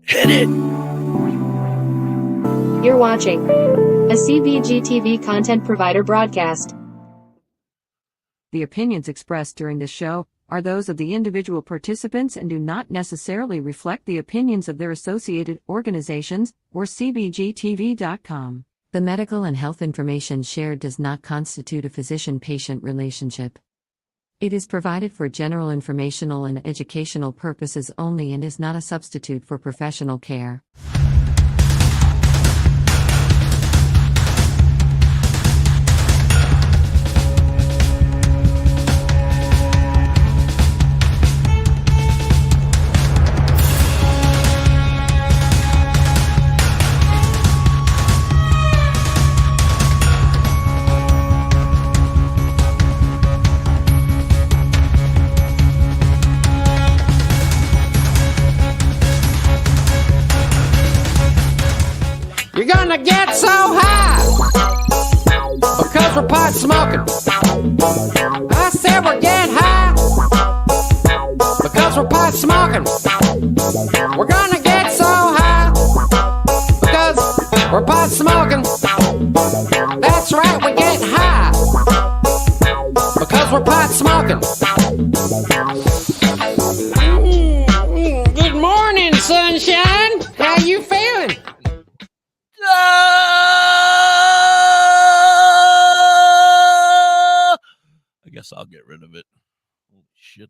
Hit it! You're watching a CBG TV content provider broadcast. The opinions expressed during this show are those of the individual participants and do not necessarily reflect the opinions of their associated organizations or CBGTV.com. The medical and health information shared does not constitute a physician-patient relationship. It is provided for general informational and educational purposes only and is not a substitute for professional care. You're gonna get so high because we're pot smoking. I said we're getting high because we're pot smoking. We're gonna get so high because we're pot smoking. That's right, we're getting high because we're pot smoking. Good morning, sunshine. How you feeling? I guess I'll get rid of it. Holy shit.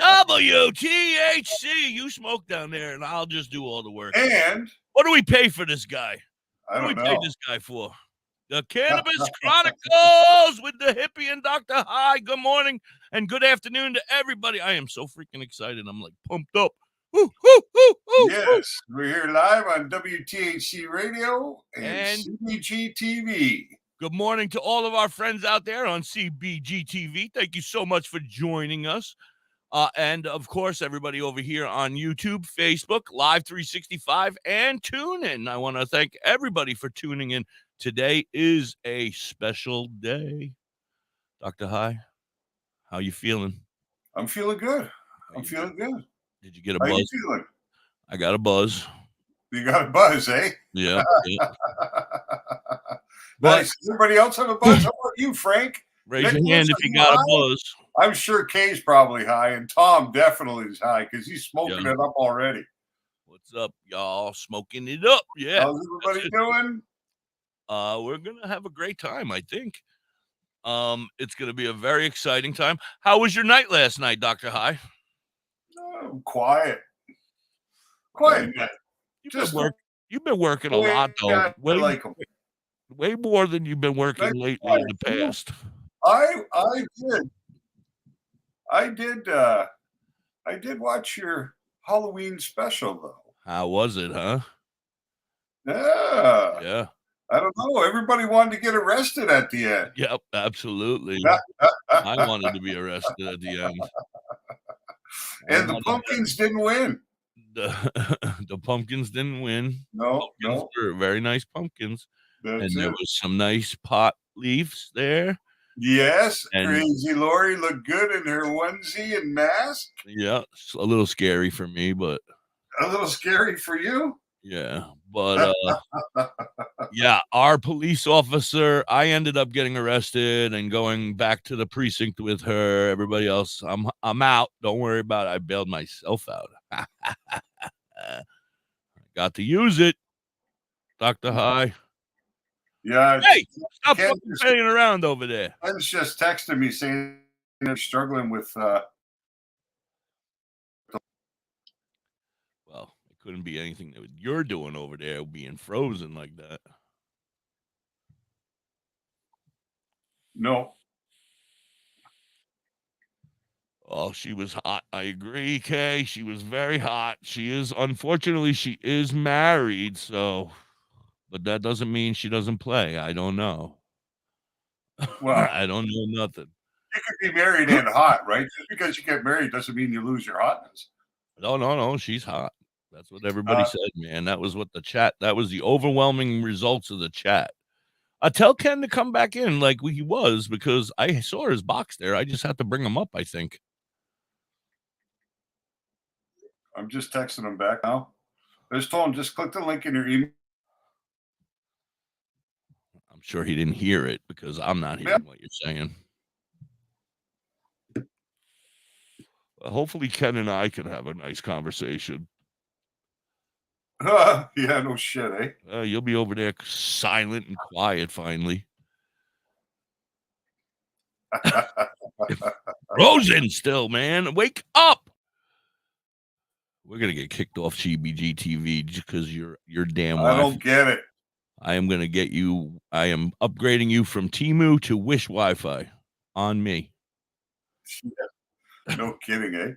WTHC, you smoke down there, and I'll just do all the work. And what do we pay for this guy? I don't know. What do we pay this guy for? The Cannabis Chronicles with Da.Hippie and DoktorHigh. Good morning and good afternoon to everybody. I am so freaking excited. I'm like pumped up. Woo, woo, woo, woo, yes, we're here live on WTHC Radio and CBG TV. Good morning to all of our friends out there on CBG TV. Thank you so much for joining us. And, of course, everybody over here on YouTube, Facebook, Live 365, and TuneIn. I want to thank everybody for tuning in. Today is a special day. Dr. High, how you feeling? I'm feeling good. I'm feeling good. Did you get a buzz? How you feeling? I got a buzz. You got a buzz, eh? Yeah. Nice. Does everybody else have a buzz? How about you, Frank? Raise your hand if you got a buzz. I'm sure Kay's probably high, and Tom definitely is high because he's smoking it up already. What's up, y'all? Smoking it up. Yeah. How's everybody doing? We're going to have a great time, I think. It's going to be a very exciting time. How was your night last night, Dr. High? Quiet. Quiet. You've been working a lot, though. Way more than you've been working lately in the past. I did watch your Halloween special, though. How was it, huh? Yeah. I don't know. Everybody wanted to get arrested at the end. Yep, absolutely. I wanted to be arrested at the end. And the pumpkins didn't win. The pumpkins didn't win. No. Were very nice pumpkins. That's there was some nice pot leaves there. Yes, and Crazy Lori looked good in her onesie and mask. Yeah, it's a little scary for me, but a little scary for you. Yeah, but yeah, our police officer. I ended up getting arrested and going back to the precinct with her. Everybody else, I'm out. Don't worry about it. I bailed myself out. I got to use it, Dr. High. Yeah. Hey, stop fucking playing around over there. Ken's just texted me saying they're struggling with. Well, it couldn't be anything that you're doing over there being frozen like that. No. Oh, she was hot. I agree, Kay. She was very hot. Unfortunately, she is married, so. But that doesn't mean she doesn't play. I don't know. Well, I don't know nothing. You could be married and hot, right? Just because you get married doesn't mean you lose your hotness. No. She's hot. That's what everybody said, man. That was what that was the overwhelming results of the chat. Tell Ken to come back in like he was, because I saw his box there. I just had to bring him up, I think. I'm just texting him back now. I just told him, just click the link in your email. I'm sure he didn't hear it because I'm not hearing what you're saying. Well, hopefully Ken and I can have a nice conversation. Yeah, no shit, eh? You'll be over there silent and quiet finally. Frozen still, man. Wake up. We're gonna get kicked off CBG TV just because you're damn. I don't get it. I am gonna get you. I am upgrading you from Temu to Wish Wi-Fi on me. Yeah. No kidding, eh?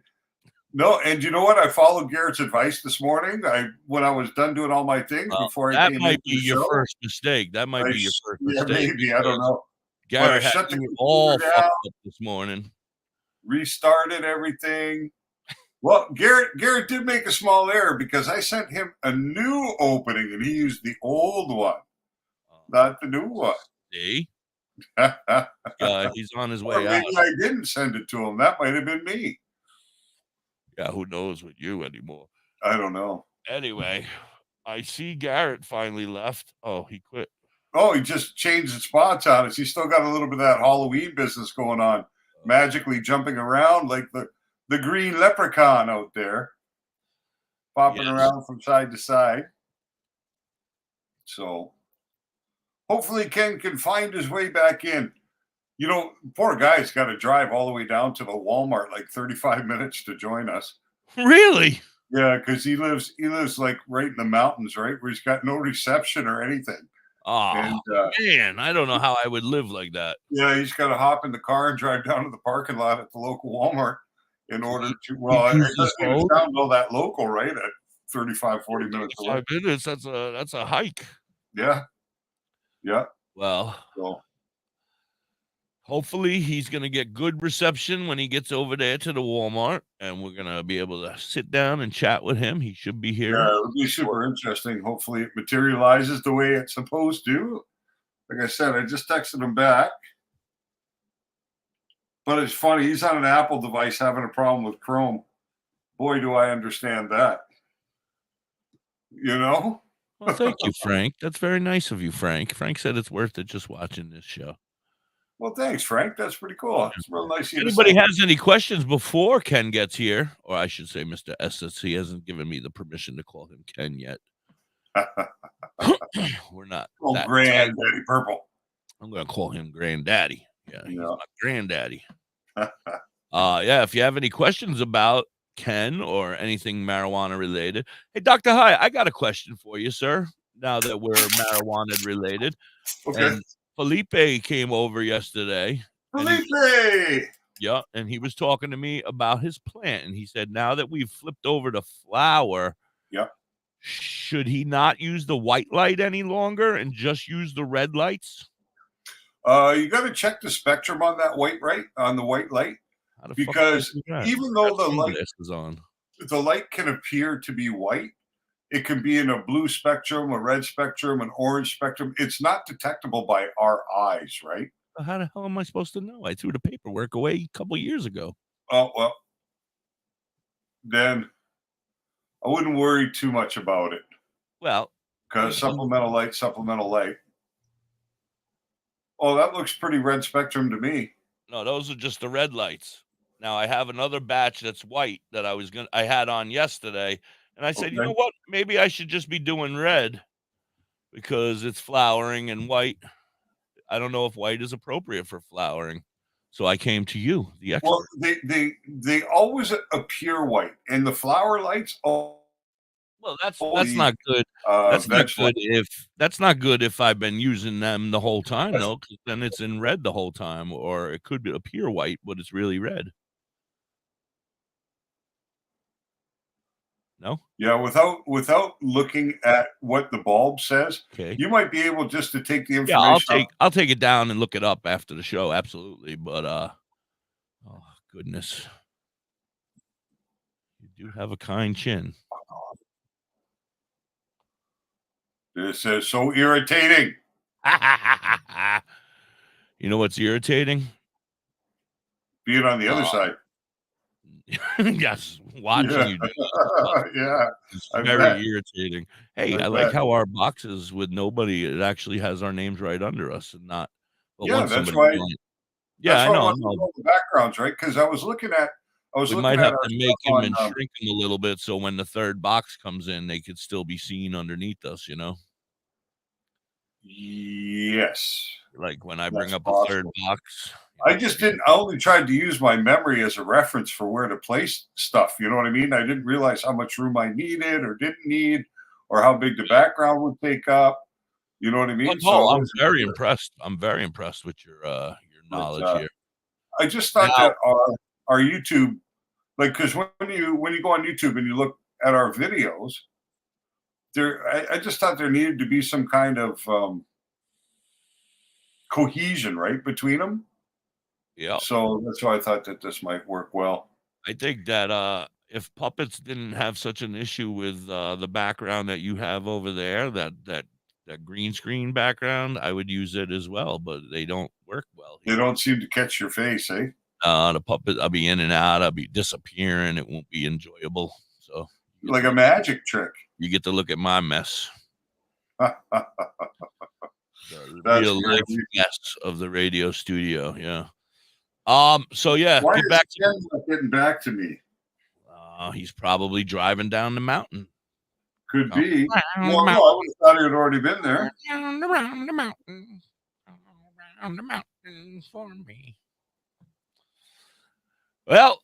No, and you know what? I followed Garrett's advice this morning. When I was done doing all my things before I came that might be your first mistake. That might be your first mistake. Maybe, I don't know. Garrett had you all fucked up this morning. Restarted everything. Well, Garrett did make a small error because I sent him a new opening and he used the old one, not the new one. See? He's on his way out. Maybe I didn't send it to him. That might have been me. Yeah, who knows with you anymore? I don't know. Anyway, I see Garrett finally left. Oh, he quit. Oh, he just changed the spots on us. He's still got a little bit of that Halloween business going on, magically jumping around like the green leprechaun out there, popping around from side to side. So hopefully Ken can find his way back in. You know, poor guy's got to drive all the way down to the Walmart, like 35 minutes to join us. Really? Yeah, because he lives like right in the mountains, right, where he's got no reception or anything. Oh, man, I don't know how I would live like that. Yeah, he's got to hop in the car and drive down to the parking lot at the local Walmart in order to, well, it doesn't sound all that local, right, at 35, 40 minutes away. 5 minutes, that's a hike. Yeah. Yeah. Well, hopefully he's going to get good reception when he gets over there to the Walmart, and we're going to be able to sit down and chat with him. He should be here. Yeah, it'll be super interesting. Hopefully it materializes the way it's supposed to. Like I said, I just texted him back. But it's funny, he's on an Apple device having a problem with Chrome. Boy, do I understand that. You know? Well, thank you, Frank. That's very nice of you, Frank. Frank said it's worth it just watching this show. Well, thanks, Frank. That's pretty cool. It's real nice. If anybody has any questions before Ken gets here, or I should say Mr. Estes, he hasn't given me the permission to call him Ken yet. We're not. Oh, Grand Daddy Purp. I'm going to call him Grand Daddy. Yeah, he's my granddaddy. Yeah, if you have any questions about Ken or anything marijuana related. Hey, DoktorHigh, I got a question for you, sir, now that we're marijuana related. Okay. And Felipe came over yesterday. Felipe! Yeah, and he was talking to me about his plant, and he said now that we've flipped over to flower, should he not use the white light any longer and just use the red lights? You got to check the spectrum on that white light, because even though the light can appear to be white, it can be in a blue spectrum, a red spectrum, an orange spectrum. It's not detectable by our eyes, right? How the hell am I supposed to know? I threw the paperwork away a couple of years ago. Oh, well, then I wouldn't worry too much about it. Well, because supplemental light. Oh, that looks pretty red spectrum to me. No, those are just the red lights. Now I have another batch that's white that I had on yesterday, and I said, you know what? Maybe I should just be doing red because it's flowering and white. I don't know if white is appropriate for flowering, so I came to you, the expert. Well, they always appear white, and the flower lights. Well, that's not good. That's not good if I've been using them the whole time, though, because then it's in red the whole time, or it could appear white, but it's really red. No? Yeah, without looking at what the bulb says, you might be able just to take the information. Yeah, I'll take it down and look it up after the show, absolutely. But oh goodness, you do have a kind chin. This is so irritating. You know what's irritating? Being on the other side. Yes, watching you do this. Yeah, It's I very bet. irritating. Hey, I like bet. how our boxes with nobody, it actually has our names right under us and not, but Yeah, once that's somebody why. joins. Yeah, That's I why I know, I wanted to know. know the backgrounds, right? Because I was looking at We might have our to stuff make him on. and shrink him a little bit so when the third box comes in, they could still be seen underneath us, you know? Yes, Like when I that's bring up a third possible. box. I just didn't. I only tried to use my memory as a reference for where to place stuff. You know what I mean? I didn't realize how much room I needed or didn't need, or how big the background would take up. You know what I Oh, mean? So I no, I'm wasn't very sure. impressed. I'm very impressed with your But knowledge here. I just thought Now that our YouTube, like, because when you go on YouTube and you look at our videos, I just thought there needed to be some kind of cohesion, right, between them. yeah, So that's why I thought that this might work well. I think that if puppets didn't have such an issue with the background that you have over there, that green screen background, I would use it as well, but they don't work well They here. don't seem to catch your face, eh? The puppet, I'll be in and out, I'll be disappearing, it won't be enjoyable. So Like a magic trick. you get to look at my mess. The That's real life crazy. mess of the radio studio, yeah. So yeah, Why get is back to Ken not getting back to me? he's probably driving down the mountain. Could Oh, be. around Well, the no, I would have thought he had already been there. around the mountain, around the mountain for me. Well,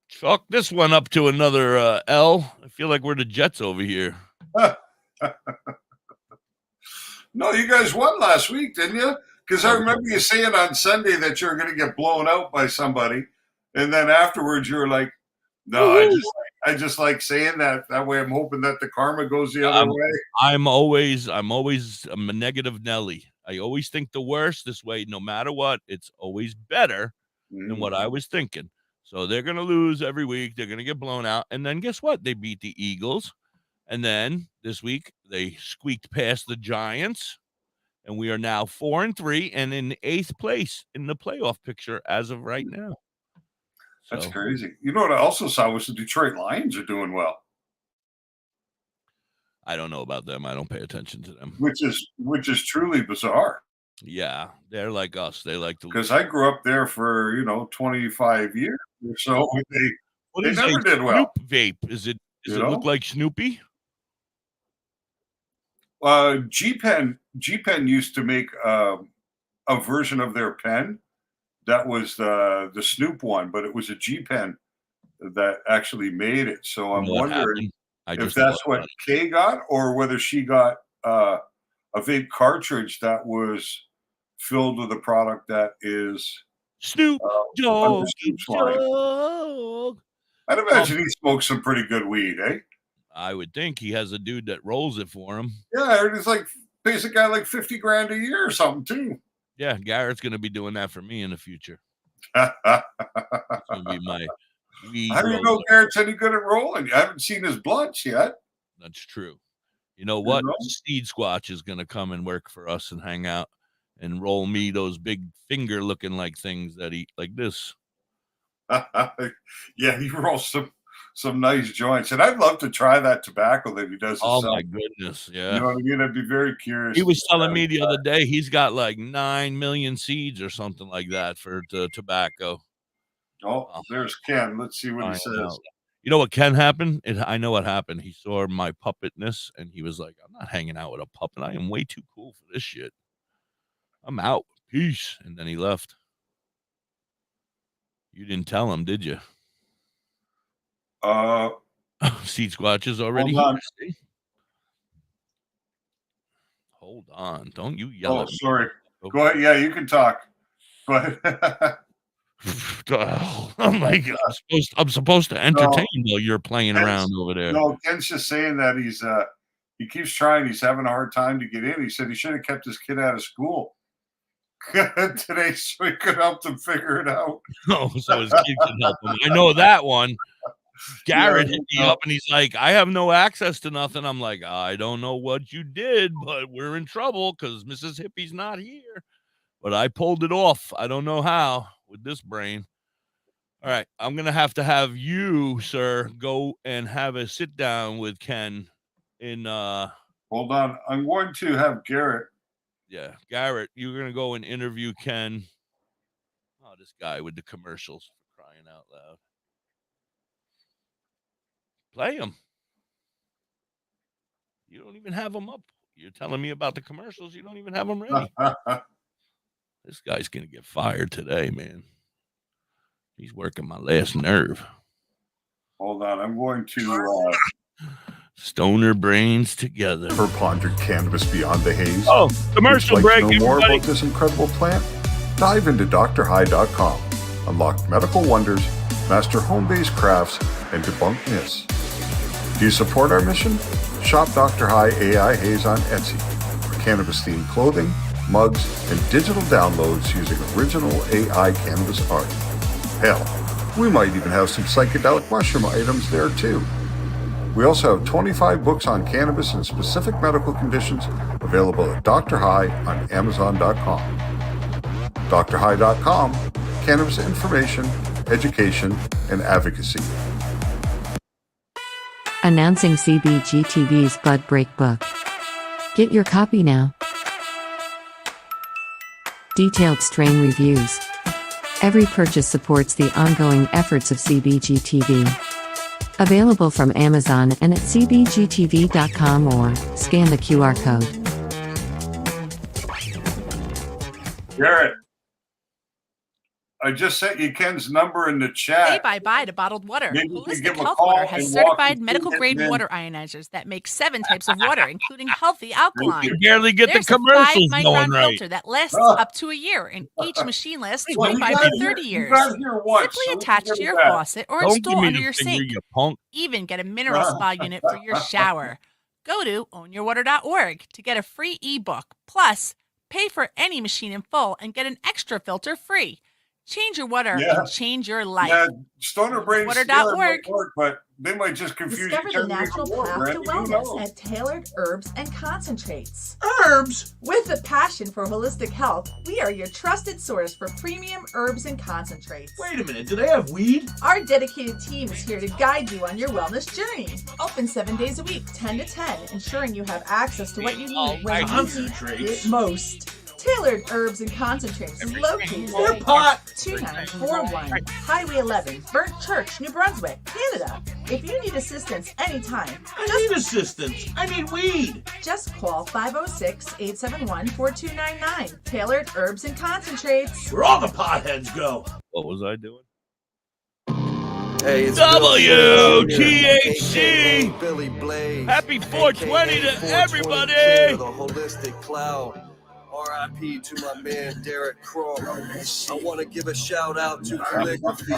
chalk this one up to another L. I feel like we're the Jets over here. No, you guys won last week, didn't you? Because I remember you saying on Sunday that you were going to get blown out by somebody, and then afterwards you were like, "No, I just like saying that. That way, I'm hoping that the karma goes the other way." I'm always a negative Nelly. I always think the worst. This way, no matter what, it's always better than what I was thinking. So they're going to lose every week. They're going to get blown out. And then guess what? They beat the Eagles. And then this week they squeaked past the Giants. And we are now 4-3 and in 8th place in the playoff picture as of right now. That's crazy. You know what I also saw was the Detroit Lions are doing well. I don't know about them. I don't pay attention to them. Which is truly bizarre. Yeah, they're like us. They like to, because I grew up there for 25 years or so. They never did well. Snoop vape? Does it look like Snoopy? G-Pen used to make a version of their pen that was the Snoop one, but it was a G-Pen that actually made it. So I'm wondering if that's what Kay got, or whether she got a vape cartridge that was filled with a product that is Snoop Dogg. I'd imagine he smokes some pretty good weed, eh? I would think he has a dude that rolls it for him. Yeah, it's like pays a guy like $50,000 a year or something too. Yeah, Garrett's gonna be doing that for me in the future. It's gonna be my weed. How do you know Garrett's any good at rolling? You haven't seen his blunts yet. That's true. You know what? Steed Squatch is gonna come and work for us and hang out and roll me those big finger looking like things that eat like this. Yeah, he rolls some nice joints, and I'd love to try that tobacco that he does. Oh my goodness, yeah. You know what I mean? I'd be very curious. He was telling me the other day he's got like 9 million seeds or something like that for the tobacco. Oh, there's Ken. Let's see what he says. You know what Ken happened? I know what happened. He saw my puppetness and he was like, "I'm not hanging out with a puppet. I am way too cool for this shit. I'm out. Peace." And then he left. You didn't tell him, did you? Seed Squatch is already here. See? Hold on. Don't you yell at me. Sorry. Okay. Go ahead. Yeah, you can talk. Go ahead. Oh my God. I'm supposed to entertain while you're playing around over there. No, Ken's just saying that he keeps trying. He's having a hard time to get in. He said he should have kept his kid out of school today so he could help him figure it out. Oh, so his kid can help him. I know that one. Garrett hit me up and he's like, "I have no access to nothing." I'm like, "I don't know what you did, but we're in trouble because Mrs. Hippie's not here." But I pulled it off. I don't know how with this brain. All right, I'm going to have you, sir, go and have a sit down with Ken in Hold on. I'm going to have Garrett. Yeah, Garrett, you're going to go and interview Ken. Oh, this guy with the commercials, for crying out loud. Play him. You don't even have them up. You're telling me about the commercials. You don't even have them ready. This guy's going to get fired today, man. He's working my last nerve. Hold on. I'm going to... Stoner brains together. Ever pondered cannabis beyond the haze? Oh, commercial break, Would you like to know more everybody. about this incredible plant? Dive into DoktorHigh.com. Unlock medical wonders, master home-based crafts, and debunk myths. Do you support our mission? Shop Dr. High AI Haze on Etsy for cannabis-themed clothing, mugs, and digital downloads using original AI cannabis art. Hell, we might even have some psychedelic mushroom items there too. We also have 25 books on cannabis and specific medical conditions available at Dr. High on Amazon.com. DrHigh.com, cannabis information, education, and advocacy. Announcing CBG TV's Bud Break book. Get your copy now. Detailed strain reviews. Every purchase supports the ongoing efforts of CBG TV. Available from Amazon and at cbgtv.com or scan the QR code. Garrett, I just sent you Ken's number in the chat. Say bye-bye to bottled water. Maybe you can Holistic give him a Health call Water and has walk certified you medical-grade through it, water ionizers that make 7 types of water, including healthy alkaline. You barely get There's the commercials a 5-micron going right. filter that lasts up to a year, and each machine lasts 25 to 30 years. Simply attach to your faucet or Don't install give me under the your finger, sink. you punk. Even get a mineral spa unit for your shower. Go to ownyourwater.org to get a free ebook. Plus, pay for any machine in full and get an extra filter free. Change your water and change your life. Yeah, Stoner Brains Water.org. but they might just confuse Discover you. the natural path to wellness at Tailored Herbs and Concentrates. Herbs? With a passion for holistic health, we are your trusted source for premium herbs and concentrates. Wait a minute, do they have weed? Our dedicated team is here to guide you on your wellness journey. Open 7 days a week, 10 to 10, ensuring you have access to what you need when you need it most. Tailored Herbs and Concentrates is located More at pot. 2941 Highway 11, Burnt Church, New Brunswick, Canada. If you need assistance anytime, I need assistance. I need weed. just call 506-871-4299. Tailored Herbs and Concentrates. Where all the potheads go. What was I doing? Hey, it's WTHC. Billy Blaze. Happy 420 to everybody. The holistic cloud. R.I.P. to my man Derek Crow. I want to give a shout out to Calligraphy.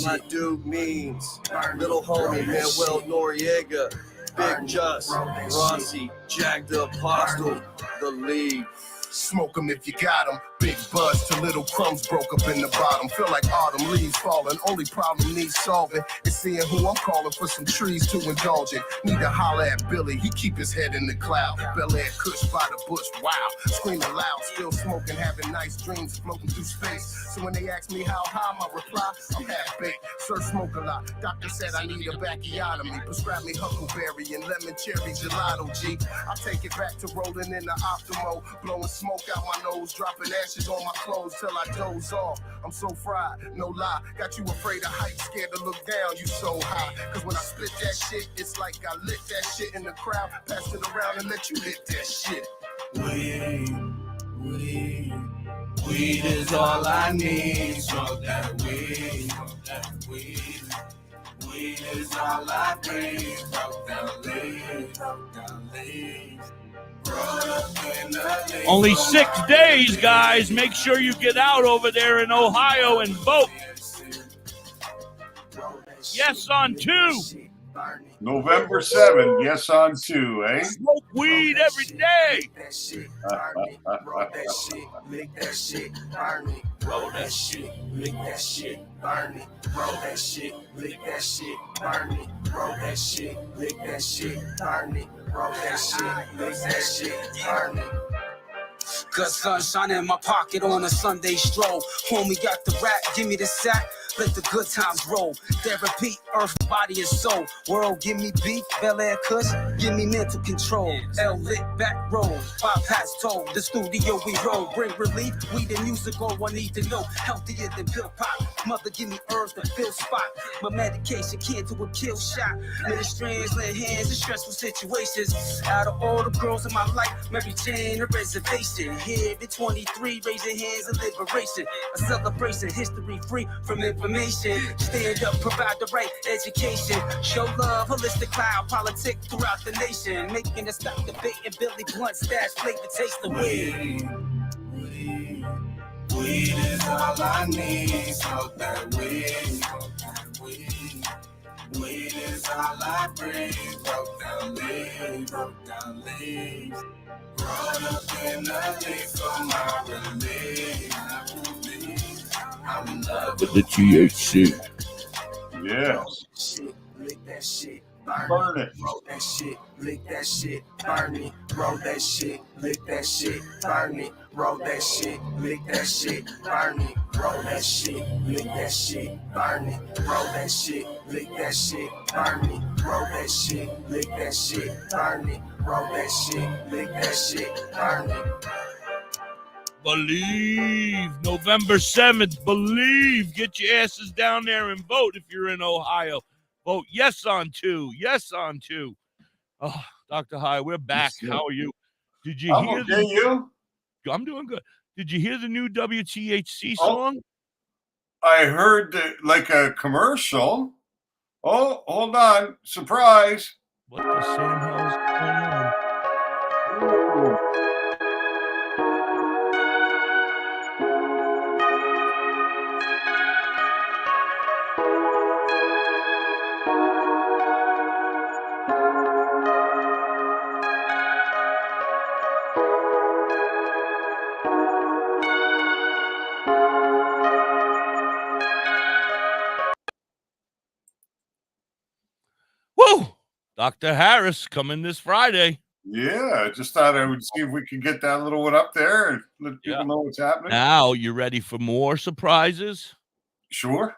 My dude Means, little homie Manuel Noriega, Big Just, Rossi, Jack the Apostle, the League. Smoke 'em if you got 'em. Big buzz till little crumbs broke up in the bottom. Feel like autumn leaves falling. Only problem needs solving is seeing who I'm calling for some trees to indulge in. Need to holler at Billy. He keep his head in the cloud. Bel Air Kush by the bush. Wow. Screaming loud. Still smoking. Having nice dreams floating through space. So when they ask me how high, my reply, I'm half baked. Sir, smoke a lot. Doctor said I need a bacchiotomy. Prescribe me huckleberry and lemon cherry gelato, G. I take it back to rolling in the Optimo. Blowing smoke out my nose. Dropping ashes on my clothes till I doze off. I'm so fried, no lie. Got you afraid of heights, scared to look down. You so high. Cause when I split that shit, it's like I lit that shit in the crowd. Pass it around and let you hit that shit. Weed is all I need. Smoke that weed. Weed is all I need. Broke down leaves. Only 6 days, guys. Make sure you get out over there in Ohio and vote. Yes on 2. November 7, yes on 2, eh? Smoke weed every day. Roll that shit, make that shit, burn it. Roll that shit, make that shit, burn it. Roll that shit, make that shit, burn it. Roll that shit, make that shit, burn it. Roll that shit, make that shit, burn it. Good sunshine in my pocket on a Sunday stroll. Homie got the rap, give me the sack. let the good times roll. Therapy, earth, body, and soul. World, give me beat, Bel Air Kush, give me mental control. L lit back road, bypass toll. The studio we roll, bring relief. Weed and music, all I need to know. Healthier than pill pop. Mother, give me herbs to fill spot. My medication can't do a kill shot. Many strands, lay hands in stressful situations. Out of all the girls in my life, Mary Jane, a reservation. Here at 23, raising hands in liberation. A celebration, history free from information. Stand up, provide the right education. Show love, holistic cloud, politics throughout the nation. Making us stop debating Billy Blunt, stash, flavor, taste the weed. Weed is all I need, smoke that weed. Weed is all I breathe, broke down leaves. Rolled up in the leaf for my relief. I'm in love with the THC. Yes. Lick that shit. Burn it. Roll that shit, lick that shit, burn it, roll that shit, lick that shit, burn it, roll that shit, lick that shit, burn it, roll that shit, lick that shit, burn it, roll that shit, lick that shit, burn it, roll that shit, lick that shit, burn it, roll that shit, lick that shit, burn it. Believe, November 7th, believe. Get your asses down there and vote if you're in Ohio. Vote yes on 2. Yes on 2. Oh, Dr. High, we're back. How are you? Did you hear you? I'm doing good. Did you hear the new WTHC song? I heard like a commercial. Oh, hold on. Surprise. What the same hell is going on? Ooh. Woo! Dr. Harris coming this Friday. Yeah, I just thought I would see if we could get that little one up there and let people know what's happening. Now, you ready for more surprises? Sure.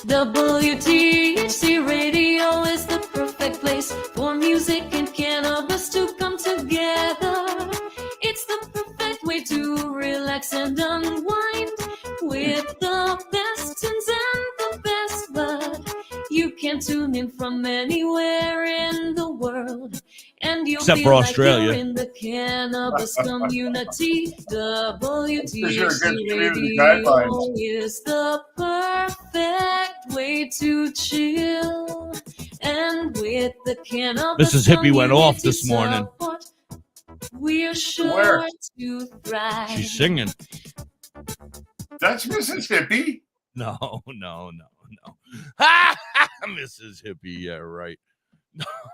WTHC Radio is the perfect place for music and cannabis to come together. It's the perfect way to relax and unwind with the best tunes and the best bud. You can tune in from anywhere in the world, and you'll Except feel for like Australia. you're in the cannabis community. WTHC community Radio guidelines. is the perfect way to chill, and with the cannabis Mrs. Hippie went off this community morning. support, we're sure Where? to thrive. She's singing. That's Mrs. Hippie. No. Mrs. Hippie, yeah, right.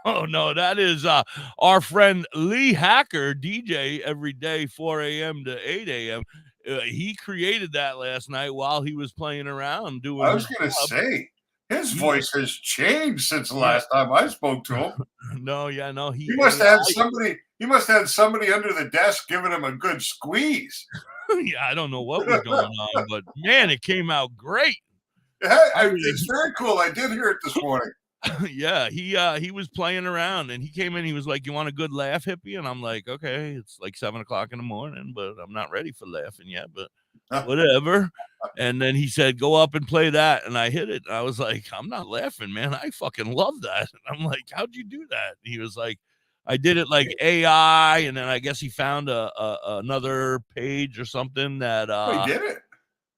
No, that is our friend Lee Hacker, DJ every day, 4 a.m. to 8 a.m. He created that last night while he was playing around doing. I was going to say, his voice has changed since the last time I spoke to him. He must have had somebody. He must have had somebody under the desk giving him a good squeeze. Yeah, I don't know what was going on, but man, it came out great. It's very cool. I did hear it this morning. Yeah, he was playing around and he came in. He was like, "You want a good laugh, hippie?" And I'm like, "Okay, it's like 7:00 in the morning, but I'm not ready for laughing yet, but whatever." And then he said, "Go up and play that," and I hit it. I was like, "I'm not laughing, man. I fucking love that." And I'm like, "How'd you do that?" And he was like, "I did it like AI," and then I guess he found another page or something that He did it.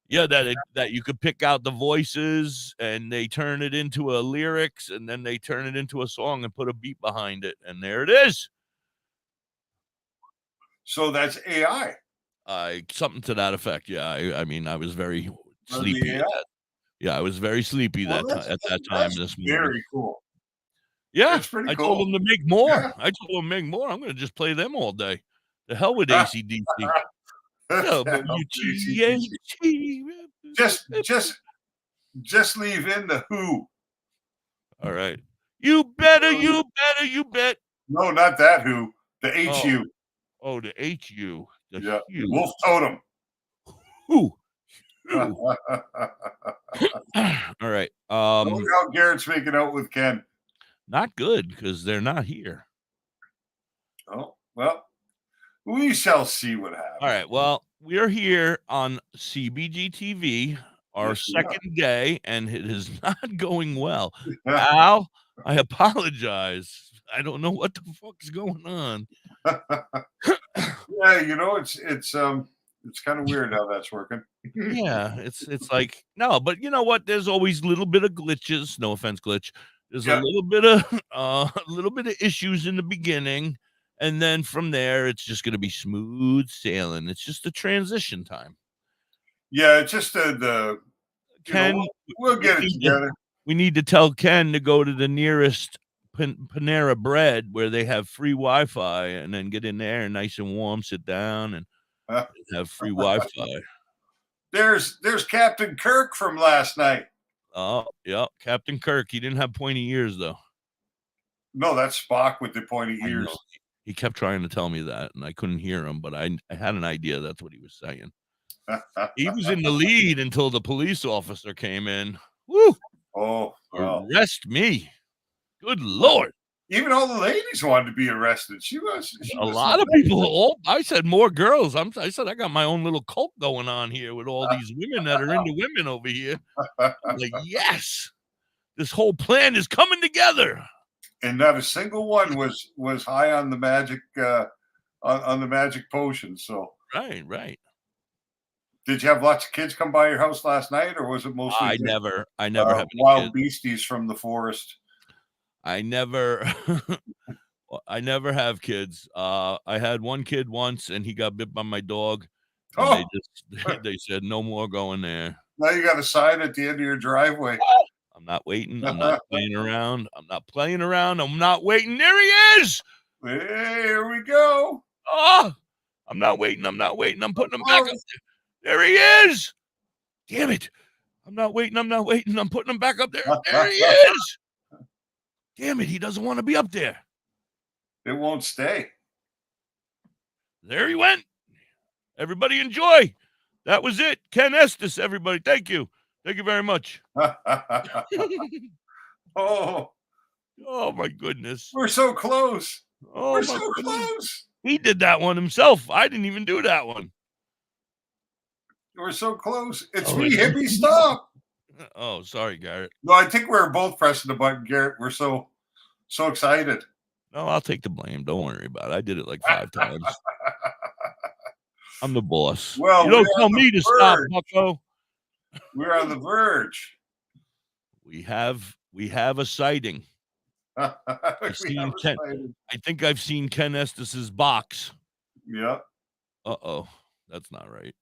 Yeah, that you could pick out the voices and they turn it into a lyrics and then they turn it into a song and put a beat behind it. And there it is. So that's AI. Something to that effect. Yeah. I mean, I was very sleepy. I was very sleepy at that time this morning. Very cool. Yeah. That's pretty I cool. told him to make more. Yeah. I told him to make more. I'm going to just play them all day. The hell with AC/DC. Just leave in the who. All right. You bet. No, not that who. The HU. Oh, the HU. The Yeah. hue. Wolf Totem. Ooh. All right. Look how Garrett's making out with Ken. Not good, because they're not here. Oh, well, we shall see what happens. All right. Well, we're here on CBG TV, our second day, and it is not going well. Al, I apologize. I don't know what the fuck's going on. Yeah, you know, it's kind of weird how that's working. Yeah, it's like, no, but you know what? There's always a little bit of glitches. No offense, glitch. There's a little bit of issues in the beginning, and then from there, it's just going to be smooth sailing. It's just a transition time. Yeah, it's just the Ken, we'll get it together. We need to tell Ken to go to the nearest Panera Bread where they have free Wi-Fi, and then get in there and nice and warm, sit down and have free Wi-Fi. There's Captain Kirk from last night. Oh, yeah, Captain Kirk. He didn't have pointy ears, though. No, that's Spock with the pointy ears. He kept trying to tell me that, and I couldn't hear him, but I had an idea that's what he was saying. He was in the lead until the police officer came in. Woo! Oh, wow. Arrest me. Good Lord. Even all the ladies wanted to be arrested. She was a lot of people. I said more girls. I said I got my own little cult going on here with all these women that are into women over here. I'm like, yes, this whole plan is coming together. And not a single one was high on the magic on the magic potion. So right. Did you have lots of kids come by your house last night, or was it mostly? I never have wild beasties from the forest. I never have kids. I had one kid once, and he got bit by my dog. Oh, they said no more going there. Now you got a sign at the end of your driveway. I'm not waiting. I'm not playing around. I'm not waiting. There he is. Hey, here we go. Oh, I'm not waiting. I'm putting him back up there. There he is. Damn it. I'm not waiting. I'm putting him back up there. There he is. Damn it, he doesn't want to be up there. It won't stay. There he went. Everybody enjoy. That was it. Ken Estes, everybody. Thank you. Thank you very much. Oh, my goodness. We're so close. Oh, we're so close. He did that one himself. I didn't even do that one. We're so close. It's me, hippie. Stop. Oh, sorry, Garrett. No, I think we're both pressing the button, Garrett. We're so excited. No, I'll take the blame. Don't worry about it. I did it like 5 times. I'm the boss. Well, you don't tell me to stop, bucko. We're on the verge. We have a sighting. I think I've seen Ken Estes' box. Yeah. Uh-oh. That's not right.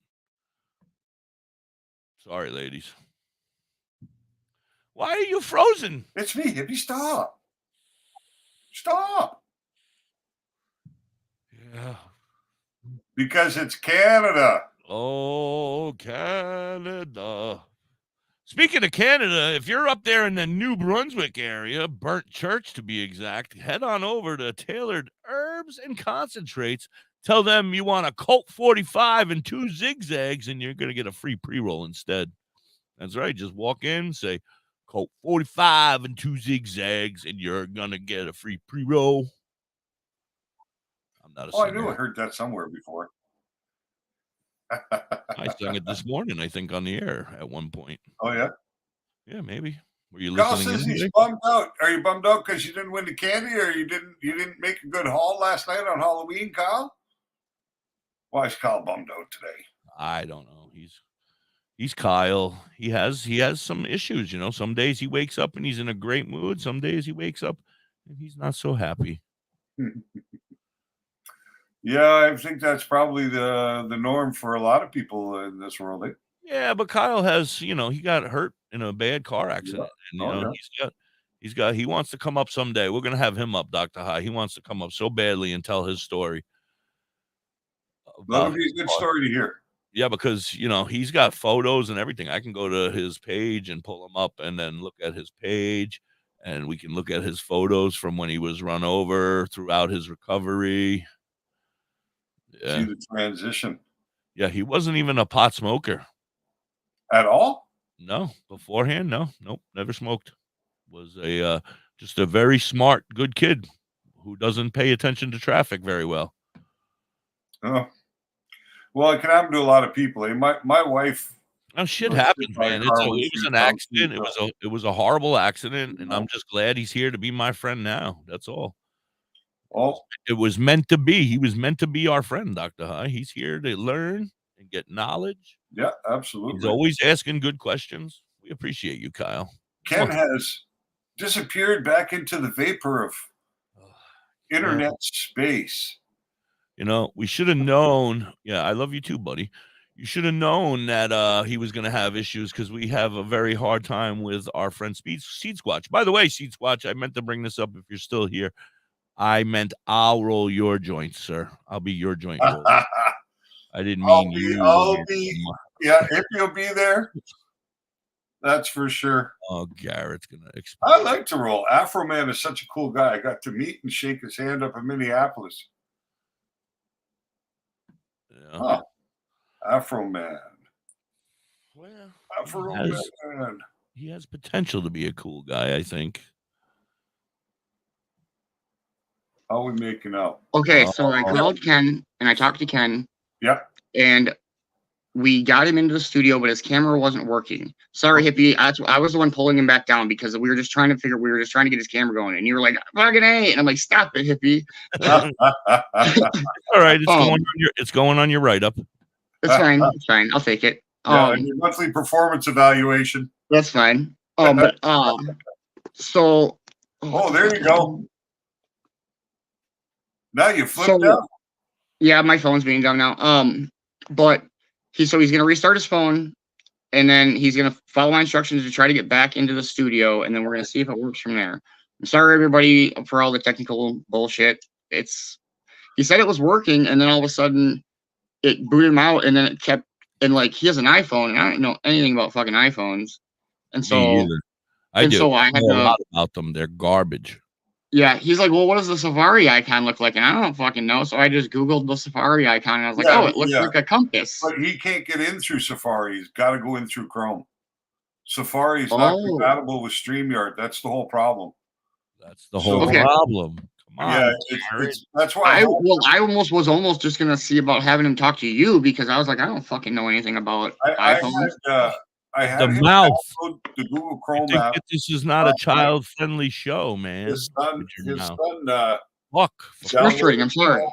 Sorry, ladies. Why are you frozen? It's me, hippie. Stop. Stop. Yeah. Because it's Canada. Oh, Canada. Speaking of Canada, if you're up there in the New Brunswick area, Burnt Church to be exact, head on over to Tailored Herbs and Concentrates. Tell them you want a Colt 45 and 2 zigzags, and you're going to get a free pre-roll instead. That's right. Just walk in, say Colt 45 and 2 zigzags, and you're going to get a free pre-roll. I'm not a singer. I knew I heard that somewhere before. I sang it this morning, I think, on the air at one point. Oh, yeah? Yeah, maybe. Were you Kyle listening? Says he's bummed out. Are you bummed out because you didn't win the candy, or you didn't make a good haul last night on Halloween, Kyle? Why is Kyle bummed out today? I don't know. He's Kyle. He has some issues, you know. Some days he wakes up and he's in a great mood. Some days he wakes up and he's not so happy. Yeah, I think that's probably the norm for a lot of people in this world. Yeah, but Kyle has, you know, he got hurt in a bad car accident. Yeah. And, he wants to come up someday. We're going to have him up, Dr. High. He wants to come up so badly and tell his story. That would be a good story to hear. Yeah, because, you know, he's got photos and everything. I can go to his page and pull him up and then look at his page and we can look at his photos from when he was run over throughout his recovery. Yeah. See the transition. Yeah, he wasn't even a pot smoker. At all? No, beforehand, no, nope, never smoked. Was a just a very smart, good kid who doesn't pay attention to traffic very well. Oh, well, it can happen to a lot of people. My wife. Oh, shit happens, man. It was an accident. It was a horrible accident, and I'm just glad he's here to be my friend now. That's all. Oh, it was meant to be. He was meant to be our friend, Dr. High. He's here to learn and get knowledge. Yeah, absolutely. He's always asking good questions. We appreciate you, Kyle. Ken has disappeared back into the vapor of internet space. You know, we should have known. Yeah, I love you too, buddy. You should have known that he was going to have issues because we have a very hard time with our friend Seed Squatch. By the way, Seed Squatch, I meant to bring this up if you're still here. I meant I'll roll your joints, sir. I'll be your joint roller. I didn't mean you. Yeah, if you'll be there, that's for sure. Oh, Garrett's going to explain. I like to roll. Afro Man is such a cool guy. I got to meet and shake his hand up in Minneapolis. Yeah. Huh. Afro Man. Well, Afro Man. He has potential to be a cool guy, I think. How are we making out? Okay, so I called Ken and I talked to Ken. Yep. And we got him into the studio, but his camera wasn't working. Sorry, Hippie. I was the one pulling him back down because we were just trying to get his camera going. And you were like, fucking A. And I'm like, stop it, Hippie. All right, it's going on your write-up. It's fine. It's fine. I'll take it. Your monthly performance evaluation. That's fine. So. Oh, there you go. Now you flipped out. Yeah, my phone's being dumb now. But he's gonna restart his phone, and then he's gonna follow my instructions to try to get back into the studio, and then we're gonna see if it works from there. I'm sorry, everybody, for all the technical bullshit. He said it was working, and then all of a sudden, it booted him out, and then it kept. And like he has an iPhone, and I don't know anything about fucking iPhones, and so Me either. I do. So I had know a lot about them. They're garbage. Yeah, he's like, well, what does the Safari icon look like? And I don't fucking know. So I just Googled the Safari icon, and I was like, it looks like a compass. But he can't get in through Safari. He's got to go in through Chrome. Safari is not compatible with StreamYard. That's the whole problem. That's the whole problem. Come on. Yeah, that's why. I almost was just going to see about having him talk to you because I was like, I don't fucking know anything about iPhones. I had the mouth. The Google Chrome app. This is not a child-friendly show, man. His son Look, frustrating. I'm sorry.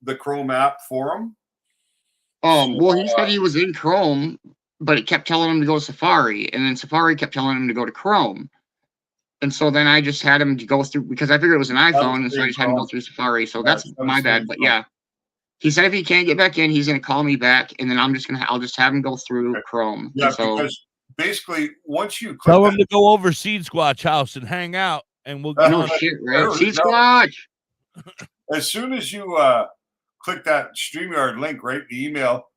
The Chrome app for him. Well, he said he was in Chrome, but it kept telling him to go to Safari, and then Safari kept telling him to go to Chrome. And so then I just had him to go through because I figured it was an iPhone, and so I just had him go through Safari. So that's my bad. But yeah. He said if he can't get back in, he's going to call me back, and then I'll just have him go through Chrome. Yeah, because basically once you tell him to go over Seed Squatch house and hang out, and we'll no shit, right? Seed Squatch. As soon as you click that StreamYard link, right, the email,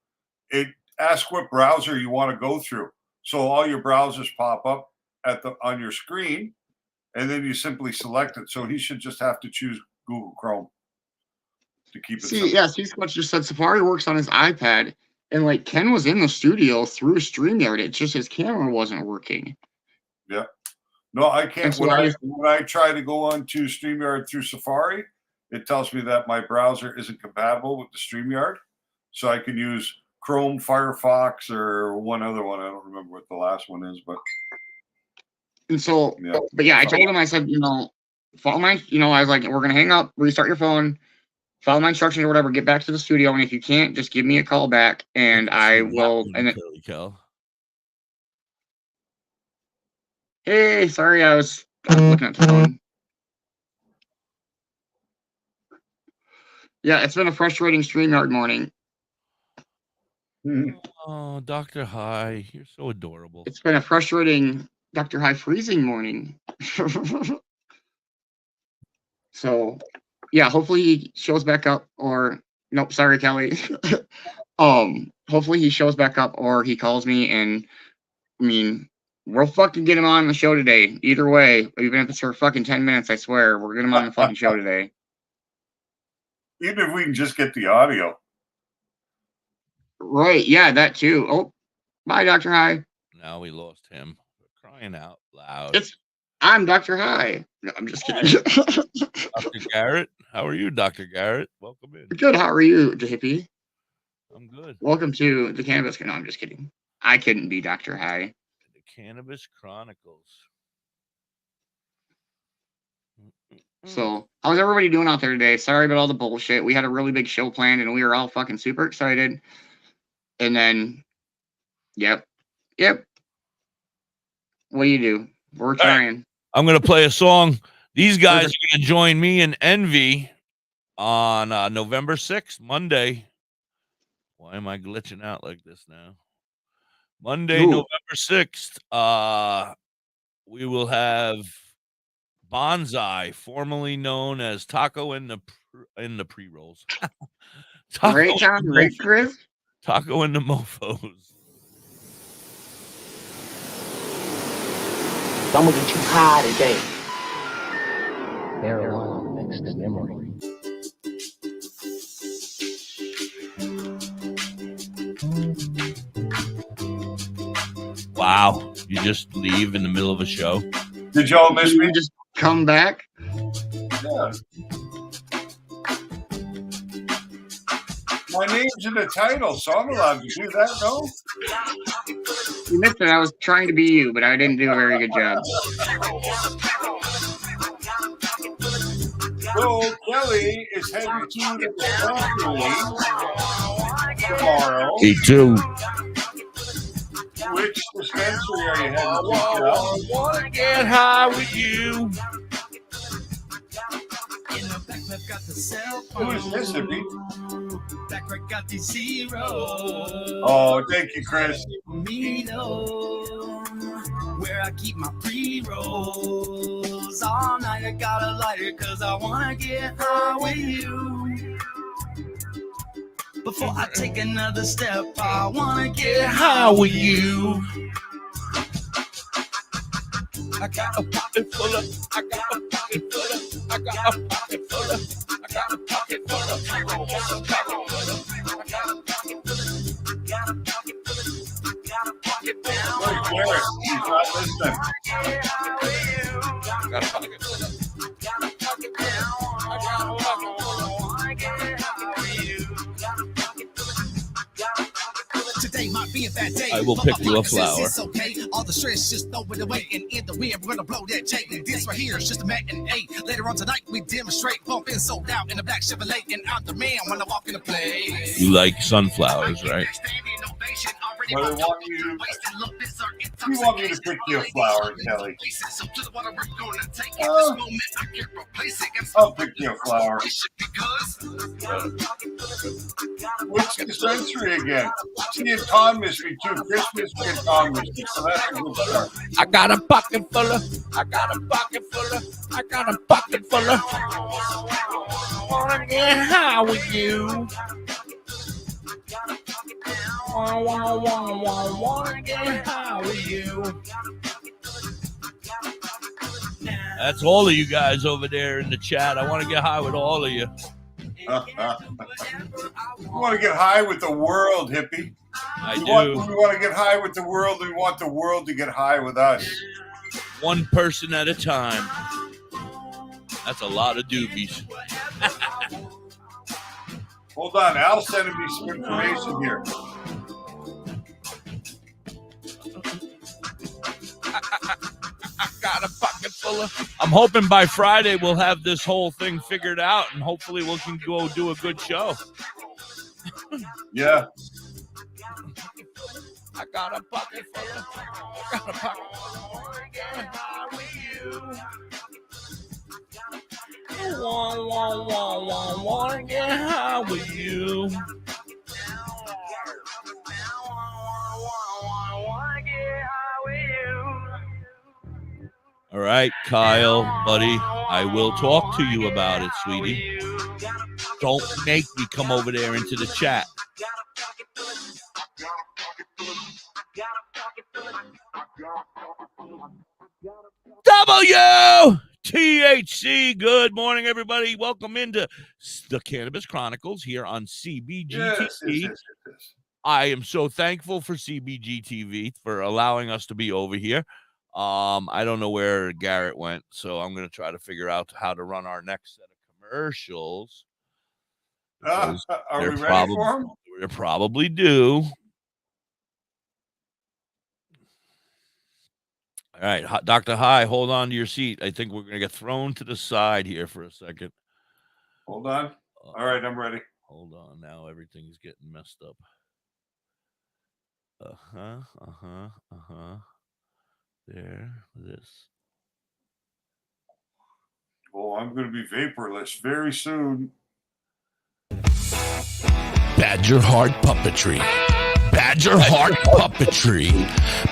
it asks what browser you want to go through. So all your browsers pop up on your screen, and then you simply select it. So he should just have to choose Google Chrome. To keep it Seed Squatch just said Safari works on his iPad, and like Ken was in the studio through StreamYard. It's just his camera wasn't working. Yeah, no, I can't. So when I try to go on to StreamYard through Safari, it tells me that my browser isn't compatible with the StreamYard, so I can use Chrome, Firefox, or one other one. I don't remember what the last one is, but. And so, I told him, I said, follow my, I was like, we're gonna hang up, restart your phone. Follow my instructions or whatever. Get back to the studio, and if you can't, just give me a call back, and I will. And hey, sorry, I was looking at the phone. Yeah, it's been a frustrating StreamYard morning. Oh, Dr. High, you're so adorable. It's been a frustrating Dr. High freezing morning. So. Yeah, hopefully he shows back up, or nope, sorry, Kelly. Hopefully he shows back up, or he calls me, and We'll fucking get him on the show today. Either way, even if it's for fucking 10 minutes, I swear, we're getting him on the fucking show today. Even if we can just get the audio. Right, yeah, that too. Oh, bye, Dr. High. Now we lost him. We're crying out loud. I'm Dr. High. No, I'm just kidding. Dr. Garrett, how are you, Dr. Garrett? Welcome in. Good, how are you, Da.Hippie? I'm good. Welcome to the Cannabis. No, I'm just kidding. I couldn't be Dr. High. The Cannabis Chronicles. So, how's everybody doing out there today? Sorry about all the bullshit. We had a really big show planned, and we were all fucking super excited. And then, yep. What do you do? We're trying. I'm going to play a song. These guys are going to join me in Envy on November 6th, Monday. Why am I glitching out like this now? Monday, November 6th, we will have Bonsai, formerly known as Taco in the pre-rolls. Great job, great Chris. Taco and the Mofos. I'm gonna get you high today. Marijuana mixed in memory. Wow, you just leave in the middle of a show? Did y'all miss me? Just come back? Yeah. My name's in the title, so I'm allowed to do that, no? You missed it. I was trying to be you, but I didn't do a very good job. So Kelly is heading to the dispensary tomorrow. Me too. Which dispensary are you heading to? I want to get high with you. Who is this, Hippie? Got the zero. Oh, thank you, Chris. Me know where I keep my pre-rolls. All night I got a lighter cause I wanna get high with you. Before I take another step, I wanna get high with you. I got a pocket full of, I got a pocket full of, I got a pocket full of, I got a pocket full of, I got a pocket full of, I got a pocket full of, got a pocket full of, got a pocket full of. Wait, Garrett, he's not listening. Got a pocket full of, got a pocket full of, I got a pocket full of, I get high with you. Today might be a bad day. I will pick you a flower. It's okay. All the stress just throw it away, and in the wind we're gonna blow that J. And this right here is just a matinee. Later on tonight we demonstrate, bumping sold out in a black Chevrolet, and I'm the man when I walk in the place. You like sunflowers, right? Well, they want you to pick you a flower, Kelly. I'll pick you a flower. Which dispensary again? See, and Tom missed me too. Chris missed me and Tom missed me, so that's a good start. I got a pocket full of, I got a pocket full of, I got a pocket full of. Wanna get high with you. Wanna get high with you. That's all of you guys over there in the chat. I want to get high with all of you. We want to get high with the world, Hippie. We want to get high with the world. We want the world to get high with us. One person at a time. That's a lot of doobies. Hold on, Al's sending me some information here. I got a pocket full of. I'm hoping by Friday we'll have this whole thing figured out, and hopefully we can go do a good show. Yeah. I got a pocket full of. I got a pocket full of. Wanna get high with you. All right, Kyle, buddy, I will talk to you about it, sweetie. Don't make me come over there into the chat. WTHC. Good morning, everybody. Welcome into the Cannabis Chronicles here on CBGTV. Yes. I am so thankful for CBGTV for allowing us to be over here. I don't know where Garrett went, so I'm going to try to figure out how to run our next set of commercials. Are we ready for them? They probably do. All right, Dr. High, hold on to your seat. I think we're going to get thrown to the side here for a second. Hold on. All right, I'm ready. Hold on. Now everything's getting messed up. There, this. Oh, I'm going to be vaporless very soon. Badger Heart Puppetry. Badger Heart Puppetry.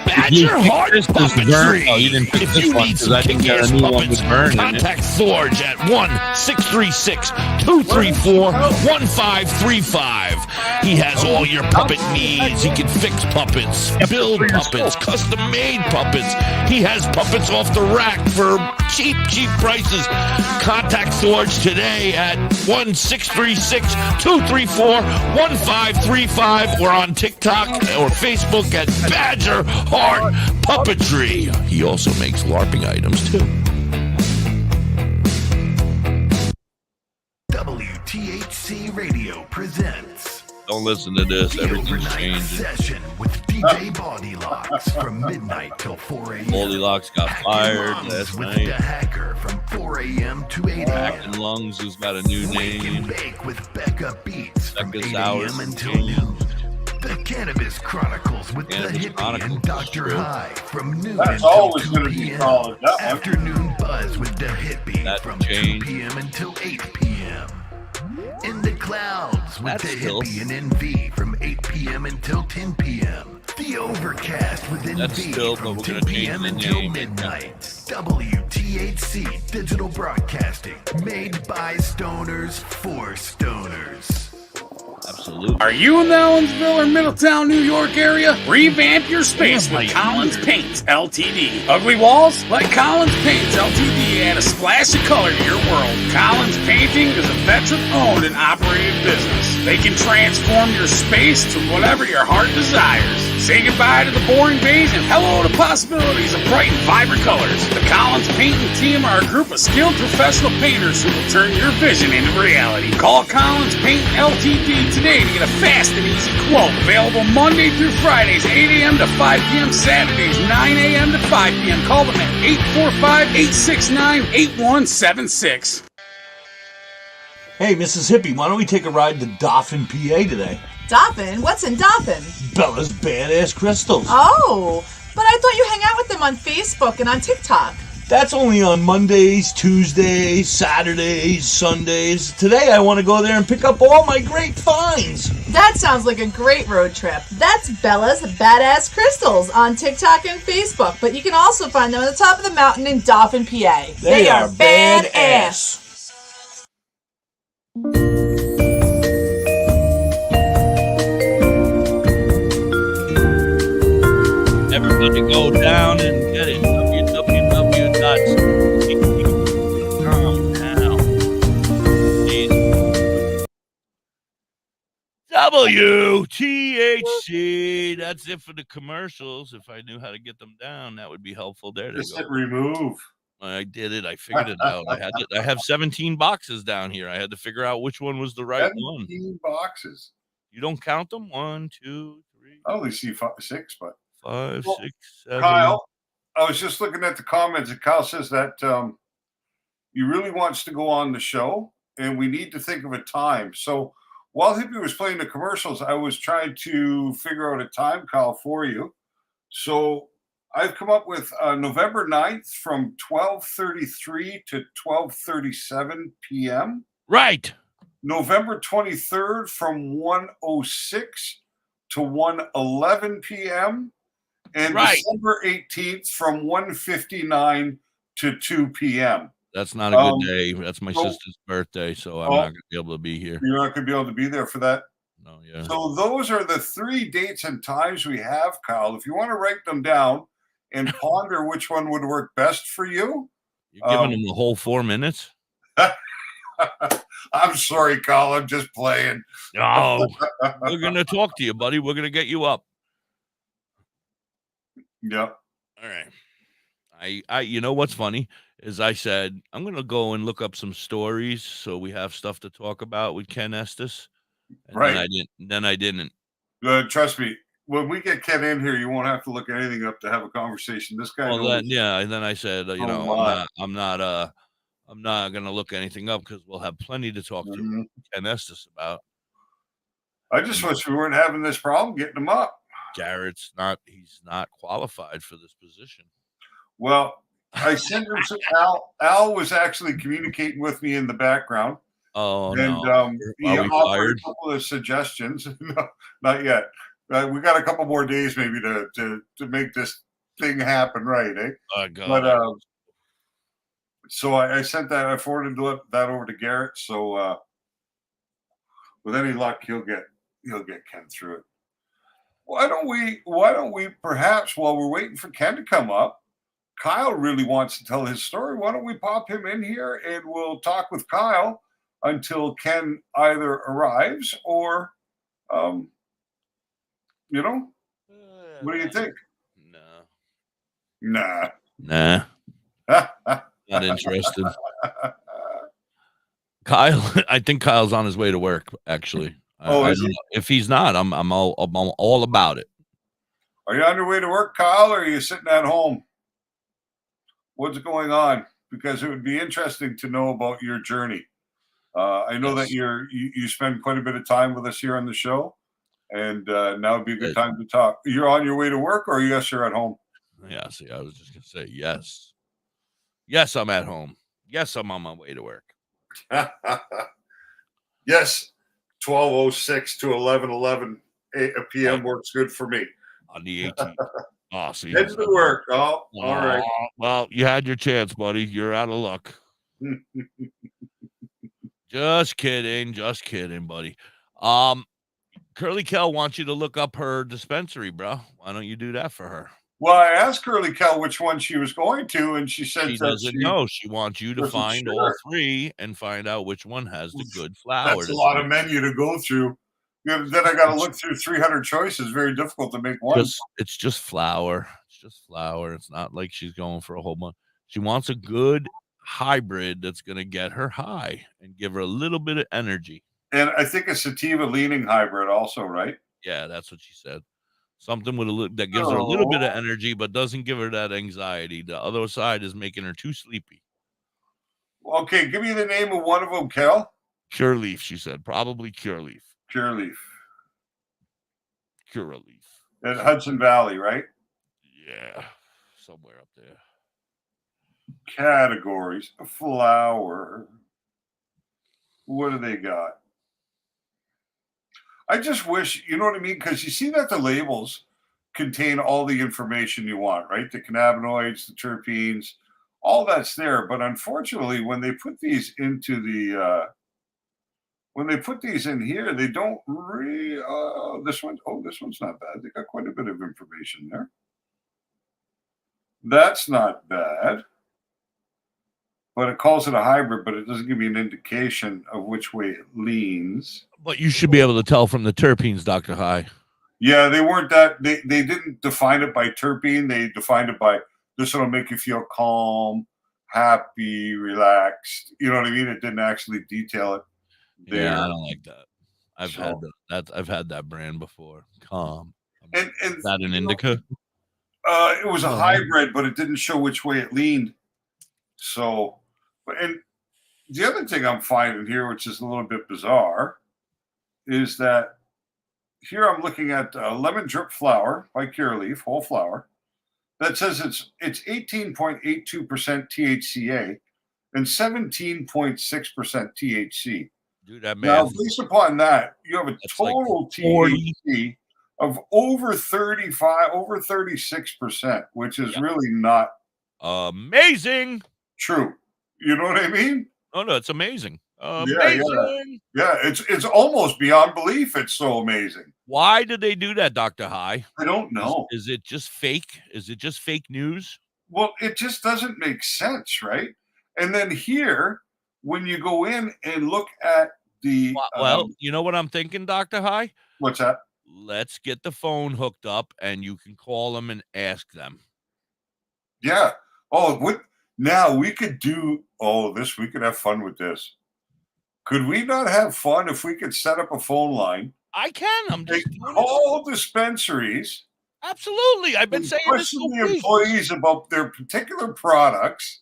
Badger Heart Puppetry. Oh, you didn't pick If this you one need because some I think kick-ass new one puppets, was burning. contact Forge at 1-636-234-1535. He has all your puppet needs. He can fix puppets, build puppets, custom-made puppets. He has puppets off the rack for cheap prices. Contact Forge today at 1-636-234-1535 or on TikTok or Facebook at Badger Heart Puppetry. He also makes LARPing items too. WTHC Radio presents. Don't listen to this. Everything's changing. Session with DJ Bodylocks from midnight till 4 a.m. Bodylocks got fired last with night. The Hacker from 4 a.m. to 8 Back a.m. in Lungs, who's got a new Wake and name. Bake with Becca Beats from Becca's 8 hours a.m. until noon. The Cannabis Chronicles with Cannabis Da.Hippie and DoktorHigh from noon That's until always 2 going to be p.m. solid. That one. Afternoon Buzz with Da.Hippie That from changed. 2 p.m. until 8 p.m. In the Clouds with Da.Hippie and NV from 8 p.m. until 10 p.m. The Overcast with NV from 10 p.m. until midnight. WTHC Digital Broadcasting, made by stoners for stoners. Absolutely. Are you in the Ellensville or Middletown, New York area? Revamp your space with Collins Paints Ltd. Ugly walls? Let Collins Paints Ltd. add a splash of color to your world. Collins Painting is a veteran-owned and operated business. They can transform your space to whatever your heart desires. Say goodbye to the boring beige and hello to possibilities of bright and vibrant colors. The Collins Painting team are a group of skilled professional painters who will turn your vision into reality. Call Collins Paint Ltd. today to get a fast and easy quote. Available Monday through Fridays, 8 a.m. to 5 p.m. Saturdays, 9 a.m. to 5 p.m. Call them at 845-869-8176. Hey, Mrs. Hippie, why don't we take a ride to Dauphin, PA today? Dauphin? What's in Dauphin? Bella's Badass Crystals. Oh, but I thought you hang out with them on Facebook and on TikTok. That's only on Mondays, Tuesdays, Saturdays, Sundays. Today I want to go there and pick up all my great finds. That sounds like a great road trip. That's Bella's Badass Crystals on TikTok and Facebook, but you can also find them at the top of the mountain in Dauphin, PA. They are badass. Everybody go down and get it. www.cbgtv.com now. WTHC. That's it for the commercials. If I knew how to get them down, that would be helpful. There they Just go. hit remove. I did it. I figured it out. I have 17 boxes down here. I had to figure out which one was the right 17 boxes. You don't count them? 1, 2, 3. I only see 6, but 5, well, 6, 7. Kyle, I was just looking at the comments, and Kyle says that he really wants to go on the show, and we need to think of a time. So while Hippie was playing the commercials, I was trying to figure out a time, Kyle, for you. So I've come up with November 9th from 12:33 to 12:37 p.m. Right. November 23rd from 1:06 to 1:11 p.m. And right. December 18th from 1:59 to 2 p.m. That's not a good day. That's my sister's birthday, so I'm not going to be able to be here. You're not going to be able to be there for that? No, yeah. So those are the 3 dates and times we have, Kyle. If you want to write them down and ponder which one would work best for you. You're giving them the whole 4 minutes? I'm sorry, Kyle. I'm just playing. No, we're going to talk to you, buddy. We're going to get you up. Yep. All right. I you know what's funny is I said I'm going to go and look up some stories so we have stuff to talk about with Ken Estes. And Right. Then I didn't. Trust me. When we get Ken in here, you won't have to look anything up to have a conversation. This guy knows. And then I said, I'm not going to look anything up because we'll have plenty to talk to Ken Estes about. I just wish we weren't having this problem getting him up. He's not qualified for this position. Well, I sent him some Al. Al was actually communicating with me in the background. Oh, and he offered a couple of suggestions. No, not yet. We got a couple more days maybe to make this thing happen, right? Eh? Oh, God. But so I sent that. I forwarded that over to Garrett. So with any luck, he'll get Ken through it. Why don't we perhaps, while we're waiting for Ken to come up, Kyle really wants to tell his story. Why don't we pop him in here and we'll talk with Kyle until Ken either arrives or, what do you think? Nah. Not interested. Kyle, I think Kyle's on his way to work, actually. Is he? If he's not, I'm all about it. Are you on your way to work, Kyle, or are you sitting at home? What's going on? Because it would be interesting to know about your journey. I know that you spend quite a bit of time with us here on the show, and now would be a good time to talk. You're on your way to work, or yes, you're at home? Yeah, see, I was just going to say yes. Yes, I'm at home. Yes, I'm on my way to work. Yes, 12:06 to 11:11 p.m. works good for me. On the 18th. Oh, so head to work. Oh, all right. Well, you had your chance, buddy. You're out of luck. Just kidding, buddy. Curly Kel wants you to look up her dispensary, bro. Why don't you do that for her? Well, I asked Curly Kel which one she was going to, and she said she doesn't know. She wants you to find all 3 and find out which one has the good flower. That's a lot of menu to go through. Then I got to look through 300 choices. Very difficult to make one. It's just flower. It's just flower. It's not like she's going for a whole bunch. She wants a good hybrid that's going to get her high and give her a little bit of energy. And I think a sativa leaning hybrid also, right? Yeah, that's what she said. Something with that gives her a little bit of energy, but doesn't give her that anxiety. The other side is making her too sleepy. Okay, give me the name of one of them, Kel. Cure Leaf, she said. Probably Cure Leaf. Cure Leaf. Cure Leaf. In Hudson Valley, right? Yeah, somewhere up there. Categories. Flower. What do they got? I just wish, you know what I mean? Because you see that the labels contain all the information you want, right? The cannabinoids, the terpenes, all that's there. But unfortunately, when they put these into the, when they put these in here, they don't this one's not bad. They got quite a bit of information there. That's not bad. But it calls it a hybrid, but it doesn't give you an indication of which way it leans. But you should be able to tell from the terpenes, Dr. High. Yeah, they weren't that. They didn't define it by terpene. They defined it by this will make you feel calm, happy, relaxed. You know what I mean? It didn't actually detail it. There. Yeah, I don't like that. I've had that brand before. Calm. And is that an indica? It was a hybrid, but it didn't show which way it leaned. So, and the other thing I'm finding here, which is a little bit bizarre, is that here I'm looking at lemon drip flower by Cure Leaf, whole flower, that says it's 18.82% THCA and 17.6% THC. Dude, that now, based upon that, you have a total like THC of over 36%, which is really not amazing. True. You know what I mean? Oh, no, it's amazing. Amazing. Yeah, it's almost beyond belief. It's so amazing. Why did they do that, Dr. High? I don't know. Is it just fake? Is it just fake news? Well, it just doesn't make sense, right? And then here, when you go in and look at the well, you know what I'm thinking, Dr. High? What's that? Let's get the phone hooked up and you can call them and ask them. Yeah. Oh, now we could do this. We could have fun with this. Could we not have fun if we could set up a phone line? I can. I'm just call dispensaries. Absolutely. I've been saying this to the employees about their particular products.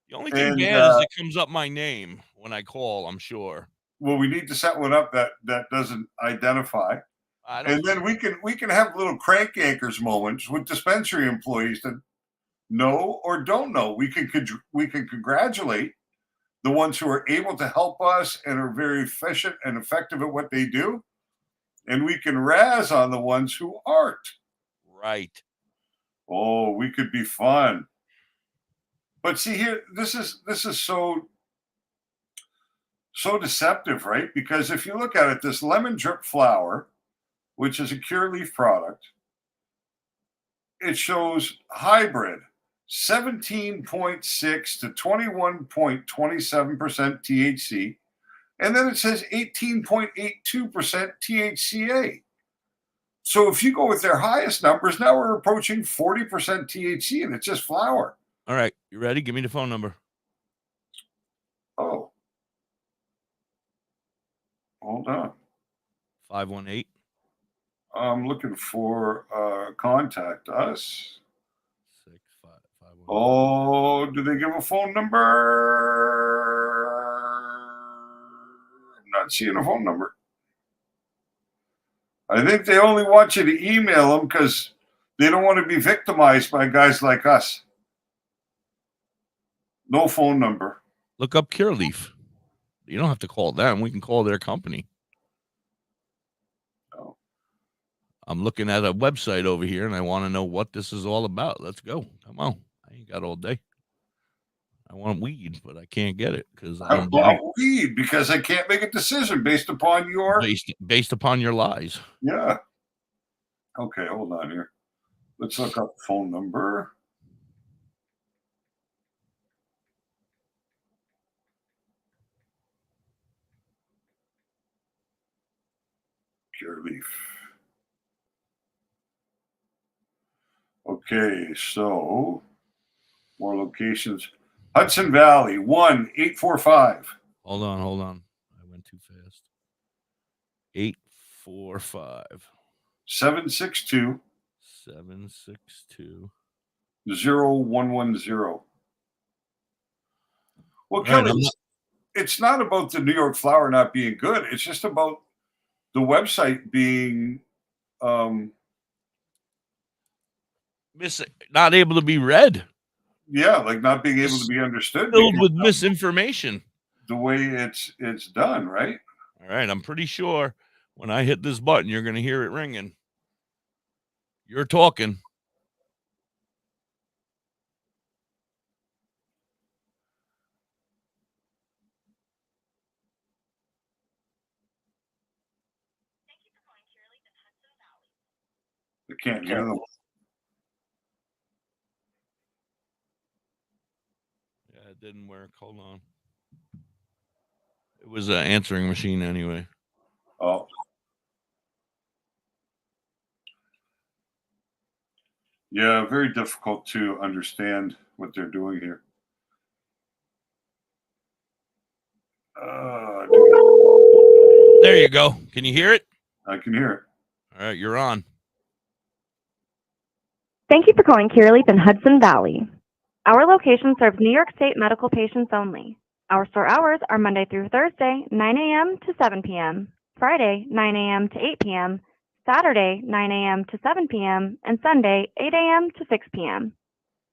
The only thing bad is it comes up my name when I call, I'm sure. Well, we need to set one up that doesn't identify. And then we can have little crank anchors moments with dispensary employees that know or don't know. We can congratulate the ones who are able to help us and are very efficient and effective at what they do. And we can razz on the ones who aren't. Right. Oh, we could be fun. But see here, this is so deceptive, right? Because if you look at it, this lemon drip flower, which is a Cure Leaf product, it shows hybrid 17.6 to 21.27% THC. And then it says 18.82% THCA. So if you go with their highest numbers, now we're approaching 40% THC, and it's just flower. All right. You ready? Give me the phone number. Oh. Hold on. 518. I'm looking for contact us. 6551. Oh, do they give a phone number? I'm not seeing a phone number. I think they only want you to email them because they don't want to be victimized by guys like us. No phone number. Look up Cure Leaf. You don't have to call them. We can call their company. Oh. I'm looking at a website over here, and I want to know what this is all about. Let's go. Come on. I ain't got all day. I want weed, but I can't get it because I want weed because I can't make a decision based upon your based upon your lies. Yeah. Okay, hold on here. Let's look up phone number. Cure Leaf. Okay, so more locations. Hudson Valley, 1-845. Hold on. I went too fast. 845. 762. 762. 0110. Well, Kelly, it's not about the New York flower not being good. It's just about the website being not able to be read. Yeah, like not being able to be understood. Filled with misinformation. The way it's done, right? All right, I'm pretty sure when I hit this button, you're going to hear it ringing. You're talking. I can't hear them. Yeah, it didn't work. Hold on. It was an answering machine anyway. Oh. Yeah, very difficult to understand what they're doing here. There you go. Can you hear it? I can hear it. All right, you're on. Thank you for calling Cure Leaf in Hudson Valley. Our location serves New York State medical patients only. Our store hours are Monday through Thursday, 9 a.m. to 7 p.m., Friday, 9 a.m. to 8 p.m., Saturday, 9 a.m. to 7 p.m., and Sunday, 8 a.m. to 6 p.m.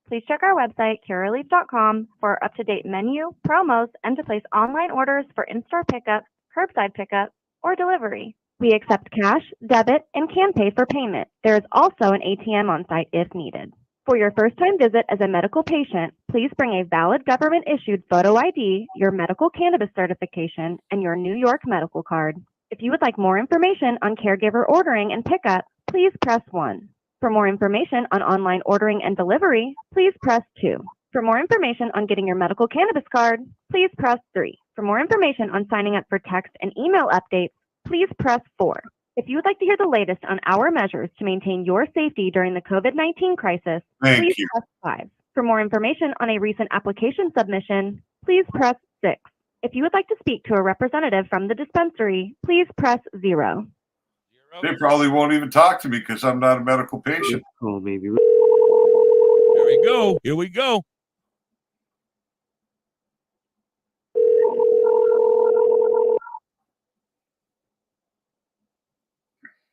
Please check our website, cureleaf.com, for up-to-date menu, promos, and to place online orders for in-store pickup, curbside pickup, or delivery. We accept cash, debit, and can pay for payment. There is also an ATM on site if needed. For your first-time visit as a medical patient, please bring a valid government-issued photo ID, your medical cannabis certification, and your New York medical card. If you would like more information on caregiver ordering and pickup, please press 1. For more information on online ordering and delivery, please press 2. For more information on getting your medical cannabis card, please press 3. For more information on signing up for text and email updates, please press 4. If you would like to hear the latest on our measures to maintain your safety during the COVID-19 crisis, please press 5. For more information on a recent application submission, please press 6. If you would like to speak to a representative from the dispensary, please press 0. They probably won't even talk to me because I'm not a medical patient. Oh, maybe. Here we go. Here we go.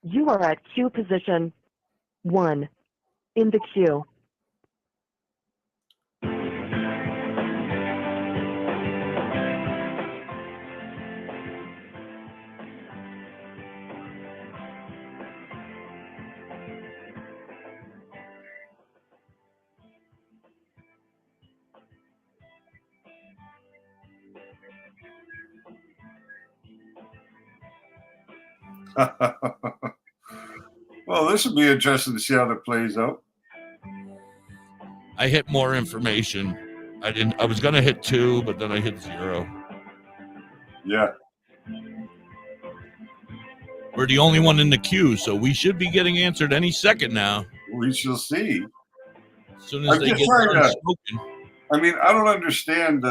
You are at queue position 1 in the queue. Well, this would be interesting to see how that plays out. I hit more information. I was gonna hit 2, but then I hit 0. Yeah. We're the only one in the queue, so we should be getting answered any second now. We shall see. As soon as they get done smoking. I mean, I don't understand.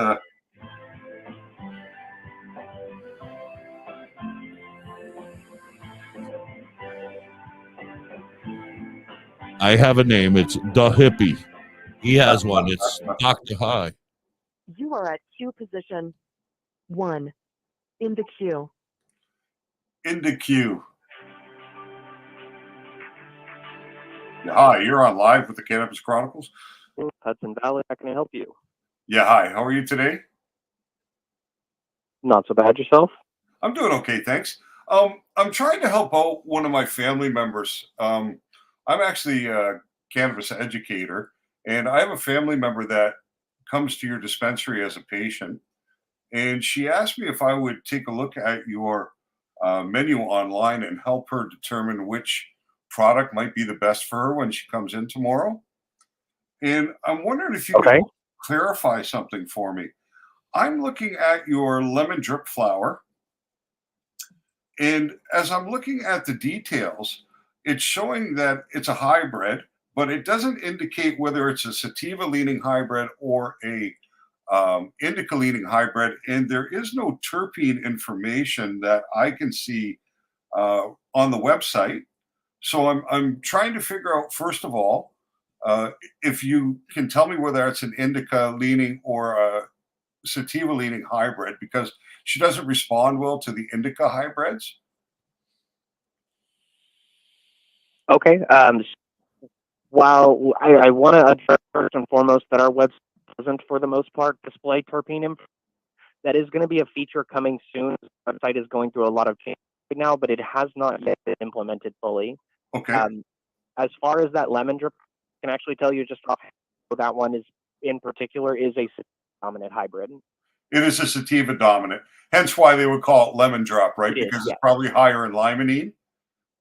I have a name. It's Da.Hippie. He has one. It's DoktorHigh. You are at queue position 1 in the queue. In the queue. Yeah, hi, you're on live with the Cannabis Chronicles. Hudson Valley, how can I help you? Yeah, hi. How are you today? Not so bad. Yourself? I'm doing okay, thanks. I'm trying to help out one of my family members. I'm actually a cannabis educator, and I have a family member that comes to your dispensary as a patient. And she asked me if I would take a look at your menu online and help her determine which product might be the best for her when she comes in tomorrow. And I'm wondering if you could clarify something for me. I'm looking at your lemon drip flower, and as I'm looking at the details, it's showing that it's a hybrid, but it doesn't indicate whether it's a sativa leaning hybrid or a indica leaning hybrid, and there is no terpene information that I can see on the website. So I'm trying to figure out, first of all, if you can tell me whether it's an indica leaning or a sativa leaning hybrid, because she doesn't respond well to the indica hybrids. Okay. While I want to address first and foremost that our website doesn't, for the most part, display terpene info. That is going to be a feature coming soon. The website is going through a lot of change right now, but it has not yet been implemented fully. Okay. As far as that lemon drip, I can actually tell you just off that one is in particular is a dominant hybrid. It is a sativa dominant, hence why they would call it lemon drop, right? Because it's probably higher in limonene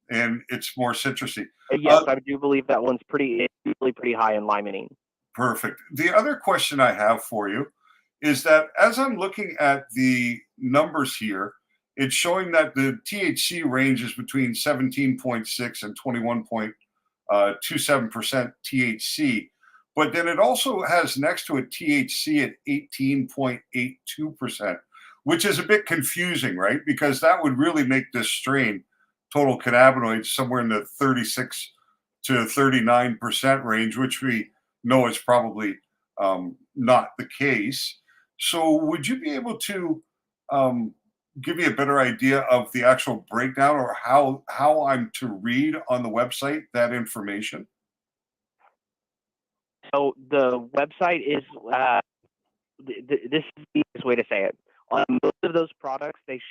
and it's more citrusy. Yes, I do believe that one's pretty high in limonene. Perfect. The other question I have for you is that as I'm looking at the numbers here, it's showing that the THC range is between 17.6 and 21.27% THC. But then it also has next to it THC at 18.82%, which is a bit confusing, right? Because that would really make this strain, total cannabinoids, somewhere in the 36 to 39% range, which we know is probably not the case. So would you be able to give me a better idea of the actual breakdown or how I'm to read on the website that information? So the website is, this is the easiest way to say it. On most of those products, they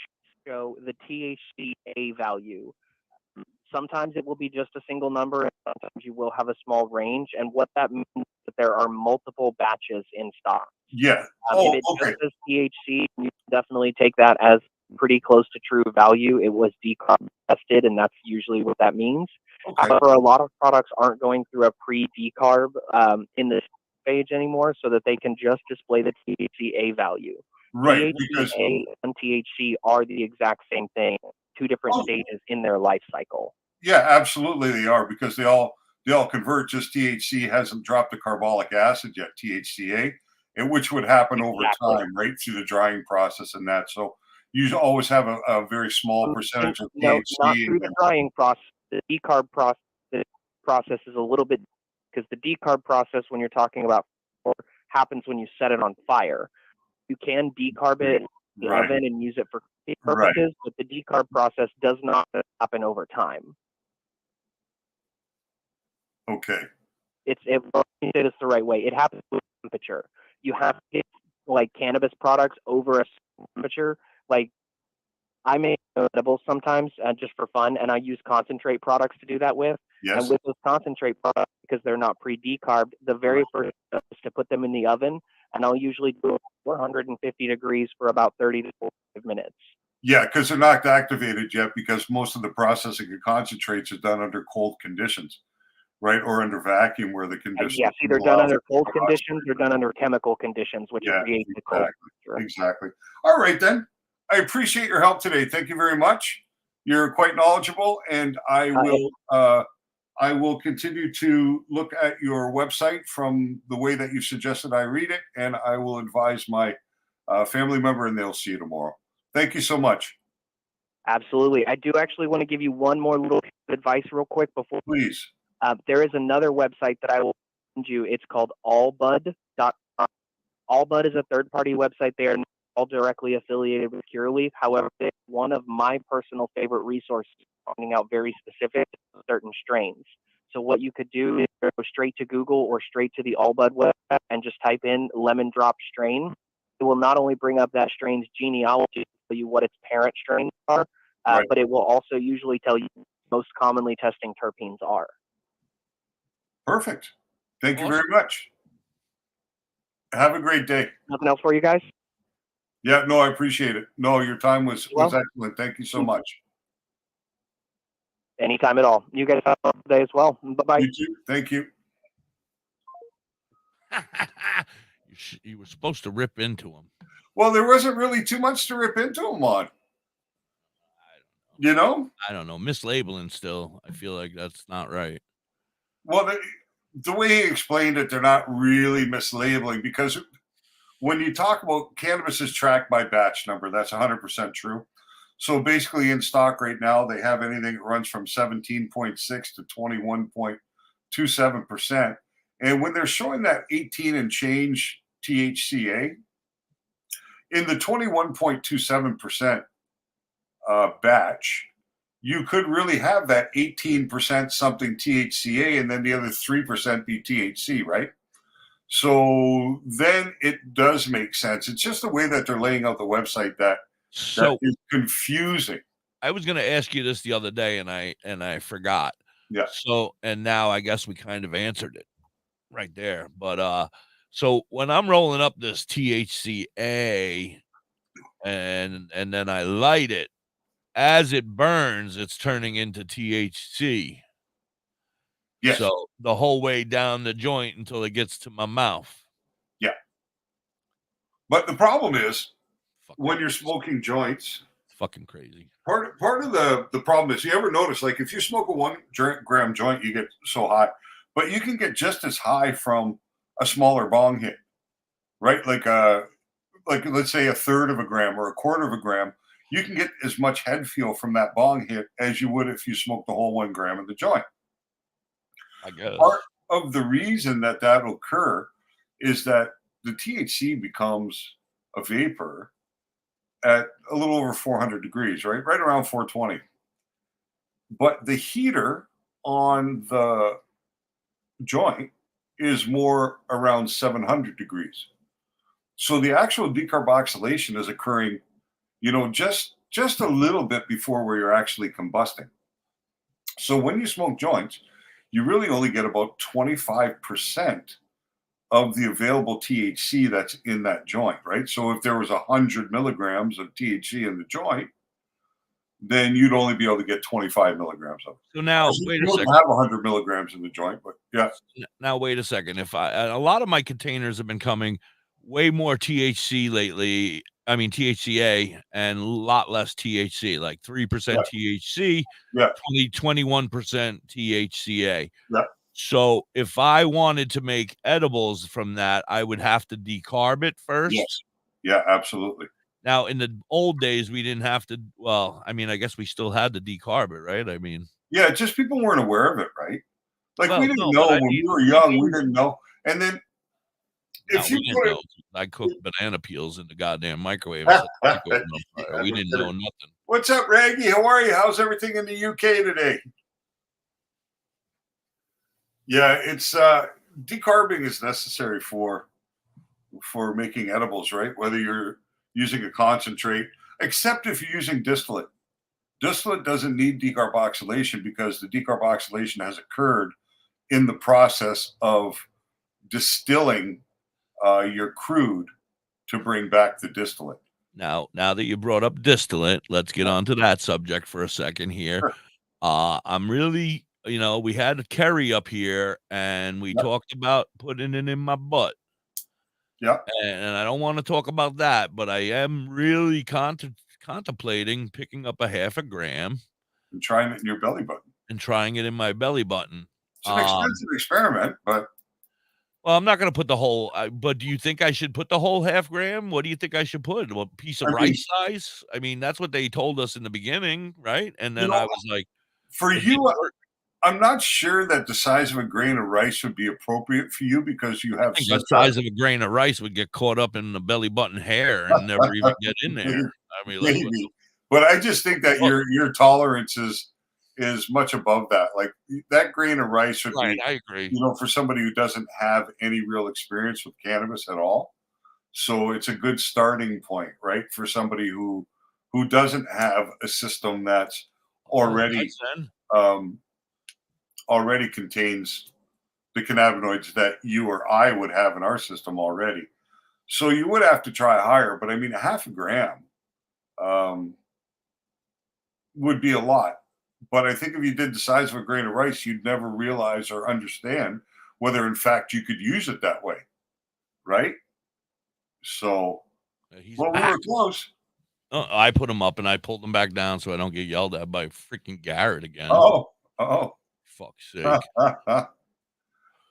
show the THCA value. Sometimes it will be just a single number, and sometimes you will have a small range. And what that means is that there are multiple batches in stock. Yeah. If it just says THC, you definitely take that as pretty close to true value. It was decarb tested, and that's usually what that means. Okay. However, a lot of products aren't going through a pre-decarb in this page anymore, so that they can just display the THCA value. Right. THCA and THC are the exact same thing, two different stages in their life cycle. Yeah, absolutely they are, because they all convert. Just THC hasn't dropped the carbolic acid yet, THCA, and which would happen over time, right, through the drying process and that. So you always have a very small percentage of THC. No, not through the drying process. The decarb process is a little bit, because the decarb process, when you're talking about, happens when you set it on fire. You can decarb it in the oven and use it for purposes, but the decarb process does not happen over time. Okay. Let me say this the right way. It happens with temperature. You have to get, like, cannabis products over a temperature. Like, I make edibles sometimes just for fun, and I use concentrate products to do that with. Yes. And with those concentrate products, because they're not pre-decarbed, the very first step is to put them in the oven, and I'll usually do 450 degrees for about 30 to 45 minutes. Yeah, because they're not activated yet, because most of the processing of concentrates is done under cold conditions, right, or under vacuum, where the conditions. Yes, either done under cold conditions or done under chemical conditions, which create the cold. Exactly. All right, then. I appreciate your help today. Thank you very much. You're quite knowledgeable, and I will continue to look at your website from the way that you suggested I read it, and I will advise my family member, and they'll see you tomorrow. Thank you so much. Absolutely. I do actually want to give you one more little piece of advice real quick before. Please. There is another website that I will send you. It's called allbud.com. Allbud is a third-party website. They are not all directly affiliated with Curaleaf. However, it's one of my personal favorite resources, finding out very specific certain strains. So what you could do is go straight to Google or straight to the Allbud website and just type in lemon drop strain. It will not only bring up that strain's genealogy, tell you what its parent strains are, but it will also usually tell you most commonly testing terpenes are. Perfect. Thank you very much. Have a great day. Nothing else for you guys? Yeah, no, I appreciate it. No, your time was excellent. Thank you so much. Anytime at all. You guys have a good day as well. Bye-bye. You too. Thank you. You were supposed to rip into him. Well, there wasn't really too much to rip into him on. You know? I don't know. Mislabeling still. I feel like that's not right. Well, the way he explained it, they're not really mislabeling, because when you talk about cannabis is tracked by batch number, that's 100% true. So basically in stock right now, they have anything that runs from 17.6 to 21.27%. And when they're showing that 18 and change THCA, in the 21.27% batch, you could really have that 18% something THCA and then the other 3% be THC, right? So then it does make sense. It's just the way that they're laying out the website that is confusing. I was going to ask you this the other day, and I forgot. Yeah. So, and now I guess we kind of answered it right there. But so when I'm rolling up this THCA and then I light it, as it burns, it's turning into THC. Yes. So the whole way down the joint until it gets to my mouth. Yeah. But the problem is, when you're smoking joints, it's fucking crazy. Part of the problem is, you ever notice, like, if you smoke a 1 gram joint, you get so high, but you can get just as high from a smaller bong hit, right? Like let's say a third of a gram or a quarter of a gram. You can get as much head feel from that bong hit as you would if you smoked the whole 1 gram of the joint. I guess part of the reason that will occur is that the THC becomes a vapor at a little over 400 degrees, right around 420. But the heater on the joint is more around 700 degrees. So the actual decarboxylation is occurring, just a little bit before where you're actually combusting. So when you smoke joints, you really only get about 25% of the available THC that's in that joint, right? So if there was 100 milligrams of THC in the joint, then you'd only be able to get 25 milligrams of it. So now, you wait a wouldn't second. have 100 milligrams in the joint, but yeah. Now, wait a second. If a lot of my containers have been coming way more THC lately. I mean, THCA and a lot less THC, like 3% THC, 21% THCA. Yeah. So if I wanted to make edibles from that, I would have to decarb it first. Yes. Yeah, absolutely. Now, in the old days, we didn't have to. Well, I mean, I guess we still had to decarb it, right? I mean, yeah, just people weren't aware of it, right? Like Well, we didn't no, know but I when mean, we were young. We didn't know, and then no, if we you didn't put it, know. I cooked banana peels in the goddamn microwave. And set the microwave on fire. We didn't know nothing. What's up, Raggy? How are you? How's everything in the UK today? Yeah, it's decarbing is necessary for making edibles, right? Whether you're using a concentrate, except if you're using distillate. Distillate doesn't need decarboxylation because the decarboxylation has occurred in the process of distilling your crude to bring back the distillate. Now that you brought up distillate, let's get on to that subject for a second here. Sure. I'm really, we had Kerry up here and we talked about putting it in my butt. Yeah. And I don't want to talk about that, but I am really contemplating picking up a half a gram and trying it in your belly button. And trying it in my belly button. It's an expensive experiment, but. Well, I'm not going to put the whole, but do you think I should put the whole half gram? What do you think I should put? A piece of rice size? I mean, that's what they told us in the beginning, right? And then I was like, for you, I'm not sure that the size of a grain of rice would be appropriate for you because you have the size of a grain of rice would get caught up in the belly button hair and never even get in there. I mean, maybe. But I just think that your tolerance is much above that. Like that grain of rice would be, I agree. For somebody who doesn't have any real experience with cannabis at all. So it's a good starting point, right? For somebody who doesn't have a system that's already already contains the cannabinoids that you or I would have in our system already. So you would have to try higher, but I mean, a half a gram would be a lot. But I think if you did the size of a grain of rice, you'd never realize or understand whether, in fact, you could use it that way, right? So, we were close. I put him up and I pulled him back down so I don't get yelled at by freaking Garrett again. Oh, fuck's sake!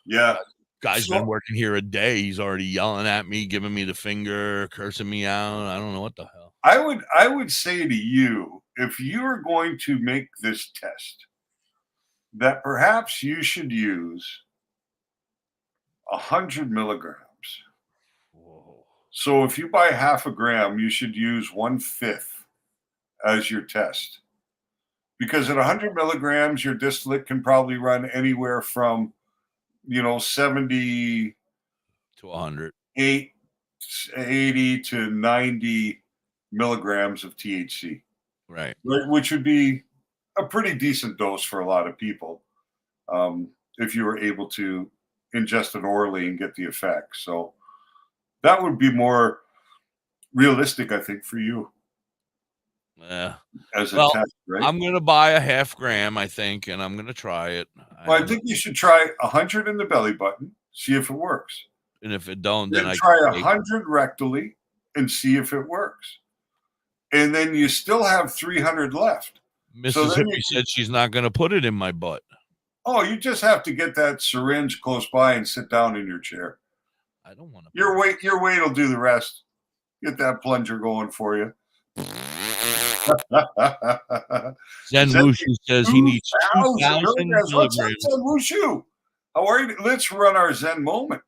Yeah, guy's been working here a day. He's already yelling at me, giving me the finger, cursing me out. I don't know what the hell. I would say to you, if you are going to make this test, that perhaps you should use 100 milligrams. Whoa. So if you buy half a gram, you should use 1/5 as your test. Because at 100 milligrams, your distillate can probably run anywhere from, 70 to 100, 80 to 90 milligrams of THC. Right. Which would be a pretty decent dose for a lot of people if you were able to ingest it orally and get the effect. So that would be more realistic, I think, for you. Yeah. As a test, right? I'm going to buy a half gram, I think, and I'm going to try it. Well, I think you should try 100 in the belly button, see if it works. And if it don't, then I try 100 rectally and see if it works. And then you still have 300 left. Mississippi said she's not going to put it in my butt. Oh, you just have to get that syringe close by and sit down in your chair. I don't want to. Your weight will do the rest. Get that plunger going for you. Zen Wushu says he needs 2,000 milligrams. What's up, Zen Wushu? How are you? Let's run our Zen moment.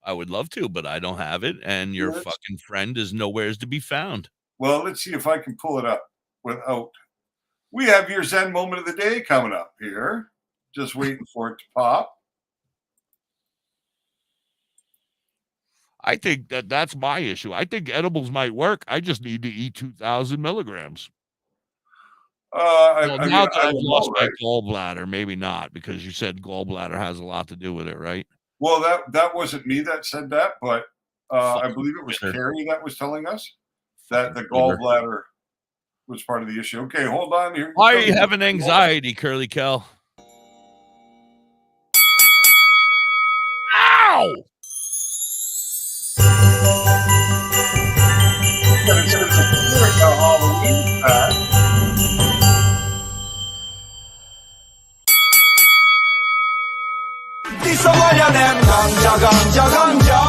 I would love to, but I don't have it, and your fucking friend is nowheres to be found. Well, let's see if I can pull it up without. We have your Zen moment of the day coming up here. Just waiting for it to pop. I think that's my issue. I think edibles might work. I just need to eat 2,000 milligrams. Now that I've lost my gallbladder, maybe not, because you said gallbladder has a lot to do with it, right? Well, that wasn't me that said that, but I believe it was Carrie that was telling us that the gallbladder was part of the issue. Okay, hold on here. Why are you having anxiety, Curly Kel? Ow! This a why you them ganja, ganja, ganja.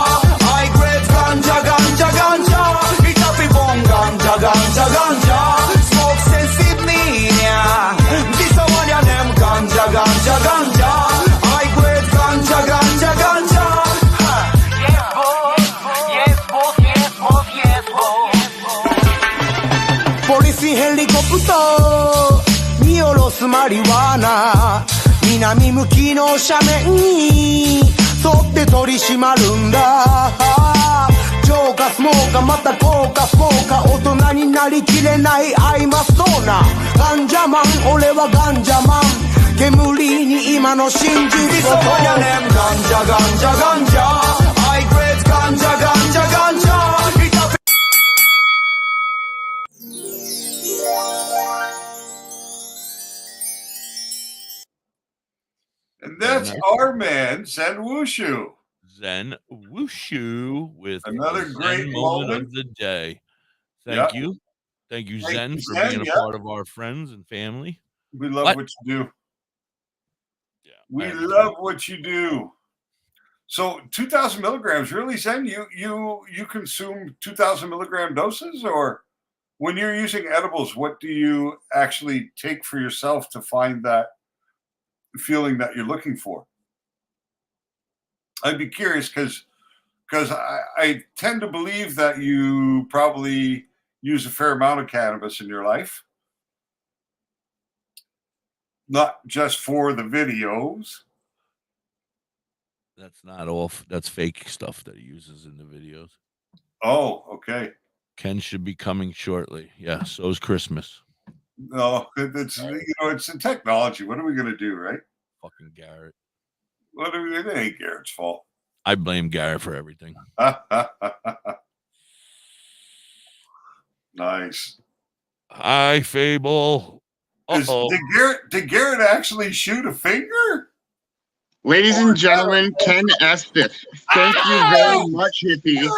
High grade ganja, ganja, ganja. It's a bong ganja, ganja, ganja. Smoke sensitive media. This a why you them ganja, ganja, ganja. High grade ganja, ganja, ganja. Yes, boss. Yes, boss. Yes, boss. Yes, boss. ポリスヘリコプター見下ろすマリワナ。南向きの斜面に沿って取り締まるんだ。浄化スモーカーまた効果スモーカー大人になりきれないアイマストーナガンジャマン俺はガンジャマン煙に今の真実をそうやねんガンジャガンジャガンジャハイグレードガンジャガンジャガンジャ And that's our man, Zen Wushu. Zen Wushu with another great moment of the day. Thank you. Thank you, Zen, for being a part of our friends and family. We love what you do. Yeah, we love what you do. So 2,000 milligrams, really, Zen? You consume 2,000 milligram doses, or when you're using edibles, what do you actually take for yourself to find that feeling that you're looking for? I'd be curious because I tend to believe that you probably use a fair amount of cannabis in your life, not just for the videos. That's not all. That's fake stuff that he uses in the videos. Oh, okay. Ken should be coming shortly. Yeah, so is Christmas. No, it's it's the technology. What are we gonna do, right? Fucking Garrett. It ain't Garrett's fault. I blame Garrett for everything. Nice. Hi, Fable. Did Garrett actually shoot a finger? Ladies and gentlemen, Ken Estes. Thank you very much, hippie.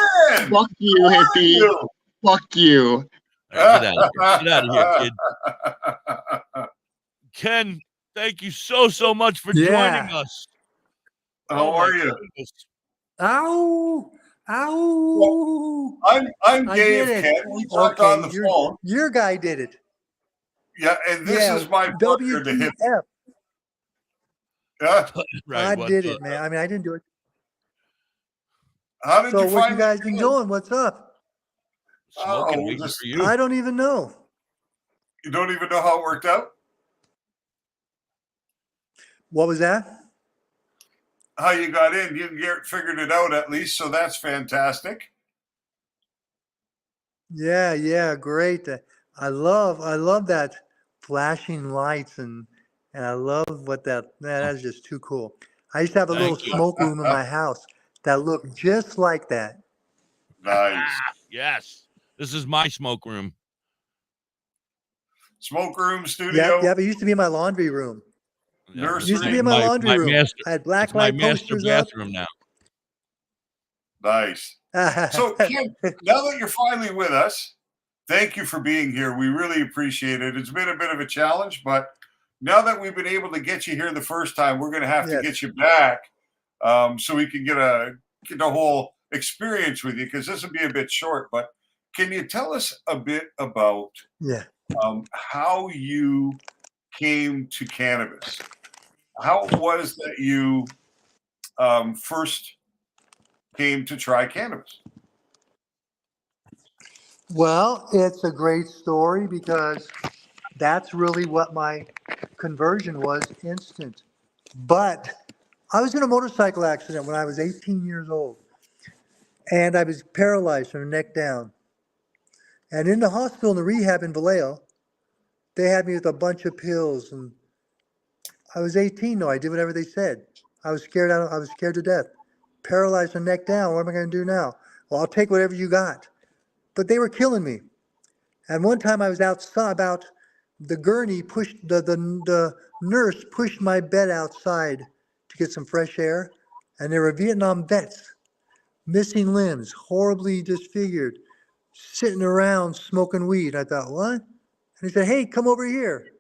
Fuck you, hippie. Fuck you. Right, get out of here, kid. Ken, thank you so much for joining us. How are you? Ow! Ow! I'm Dave, Ken. We talked on the phone. Your guy did it. Yeah, and this is my partner to him. Yeah, right, I did it, man. I mean, I didn't do it. How did you find what you guys been doing? What's up? I don't even know. You don't even know how it worked out? What was that? How you got in. You and Garrett figured it out at least, so that's fantastic. Yeah, great. I love that flashing lights and I love what that's just too cool. I used to have a little smoke room in my house that looked just like that. Nice. Yes. This is my smoke room. Smoke room studio. Yeah, but it used to be my laundry room. Yeah. It used to be in my laundry room. I had black light posters up. Bathroom now. Nice. So, Ken, now that you're finally with us, thank you for being here. We really appreciate it. It's been a bit of a challenge, but now that we've been able to get you here the first time, we're going to have to get you back so we can get the whole experience with you, because this will be a bit short. But can you tell us a bit about how you came to cannabis? How it was that you first came to try cannabis? Well, it's a great story because that's really what my conversion was, instant. But I was in a motorcycle accident when I was 18 years old, and I was paralyzed from the neck down. And in the hospital, in the rehab in Vallejo, They had me with a bunch of pills, and I was 18 though. I did whatever they said. I was scared I was scared to death. Paralyzed from neck down. What am I going to do now? Well, I'll take whatever you got. But they were killing me. And one time I was outside, about the gurney pushed, the nurse pushed my bed outside to get some fresh air. And there were Vietnam vets, missing limbs, horribly disfigured, sitting around smoking weed. I thought, what? And he said, hey, come over here.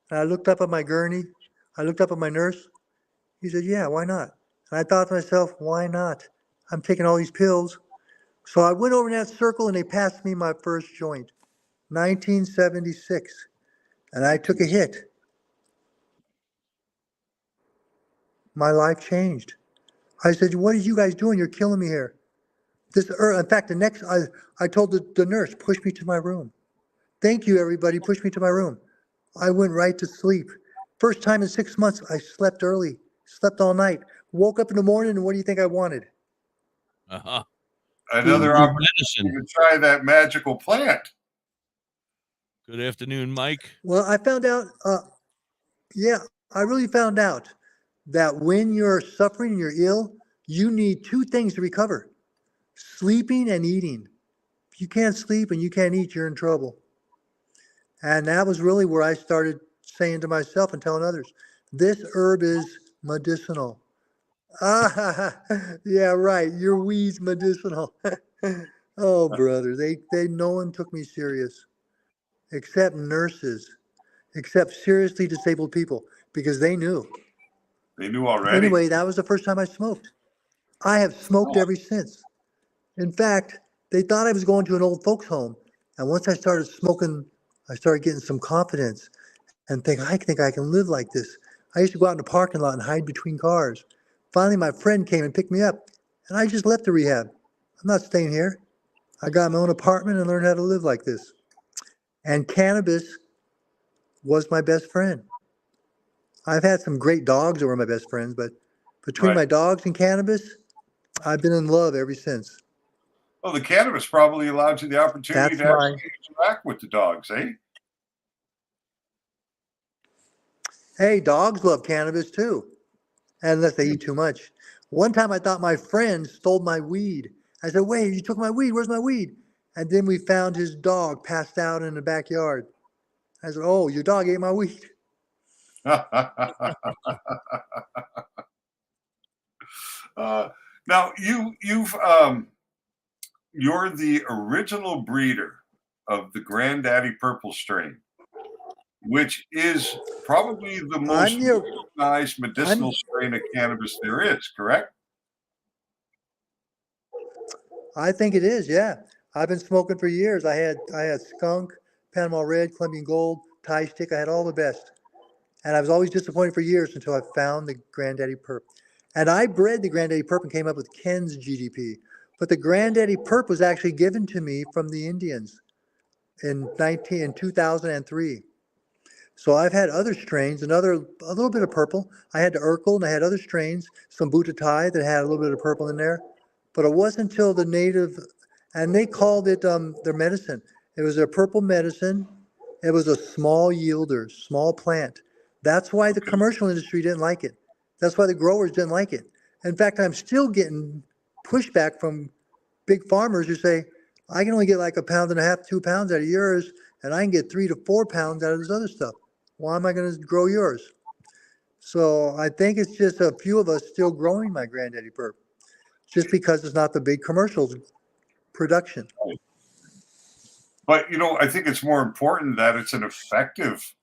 And I looked up at my gurney. I looked up at my nurse. He said, yeah, why not? And I thought to myself, why not? I'm taking all these pills. So I went over in that circle and they passed me my first joint, 1976. And I took a hit. My life changed. I said, what are you guys doing? You're killing me here. In fact, I told the nurse, push me to my room. Thank you, everybody. Push me to my room. I went right to sleep. First time in 6 months, I slept early, slept all night, woke up in the morning, and what do you think I wanted? Another opportunity to try that magical plant. Good afternoon, Mike. Well, I found out, I really found out that when you're suffering and you're ill, you need two things to recover: sleeping and eating. If you can't sleep and you can't eat, you're in trouble. And that was really where I started saying to myself and telling others, this herb is medicinal. Yeah, right. Your weed's medicinal. Oh, brother, no one took me serious, except nurses, except seriously disabled people, because they knew. They knew already. Anyway, that was the first time I smoked. I have smoked ever since. In fact, they thought I was going to an old folks home. And once I started smoking, I started getting some confidence and I think I can live like this. I used to go out in the parking lot and hide between cars. Finally, my friend came and picked me up, and I just left the rehab. I'm not staying here. I got my own apartment and learned how to live like this. And cannabis was my best friend. I've had some great dogs that were my best friends, but between my dogs and cannabis, I've been in love ever since. Well, the cannabis probably allowed you the opportunity to actually interact with the dogs, eh? Hey, dogs love cannabis too, unless they eat too much. One time I thought my friend stole my weed. I said, wait, you took my weed, where's my weed? And then we found his dog passed out in the backyard. I said, oh, your dog ate my weed. Now you're the original breeder of the Grand Daddy Purple strain, which is probably the most recognized medicinal strain of cannabis there is, correct? I think it is, yeah. I've been smoking for years. I had skunk, Panama Red, Colombian Gold, Thai Stick. I had all the best. And I was always disappointed for years until I found the Grand Daddy Purp. And I bred the Grand Daddy Purp and came up with Ken's GDP. But the Grand Daddy Purp was actually given to me from the Indians in 2003. So I've had other strains, a little bit of purple. I had the Urkel and I had other strains, some Butatai that had a little bit of purple in there. But it wasn't until the native, and they called it their medicine. It was a purple medicine. It was a small yielder, small plant. That's why the commercial industry didn't like it. That's why the growers didn't like it. In fact, I'm still getting pushback from big farmers who say, I can only get like 1.5 pounds, 2 pounds out of yours, and I can get 3 to 4 pounds out of this other stuff. Why am I going to grow yours? So I think it's just a few of us still growing my Grand Daddy Purp, just because it's not the big commercials production. But, I think it's more important that it's an effective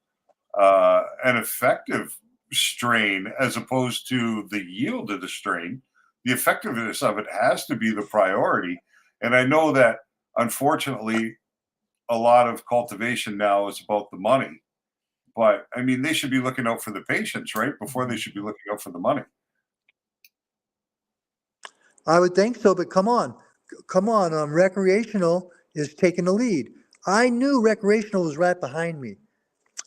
strain as opposed to the yield of the strain. The effectiveness of it has to be the priority. And I know that, unfortunately, a lot of cultivation now is about the money. But, I mean, they should be looking out for the patients, right? Before they should be looking out for the money. I would think so, but come on. Recreational is taking the lead. I knew recreational was right behind me.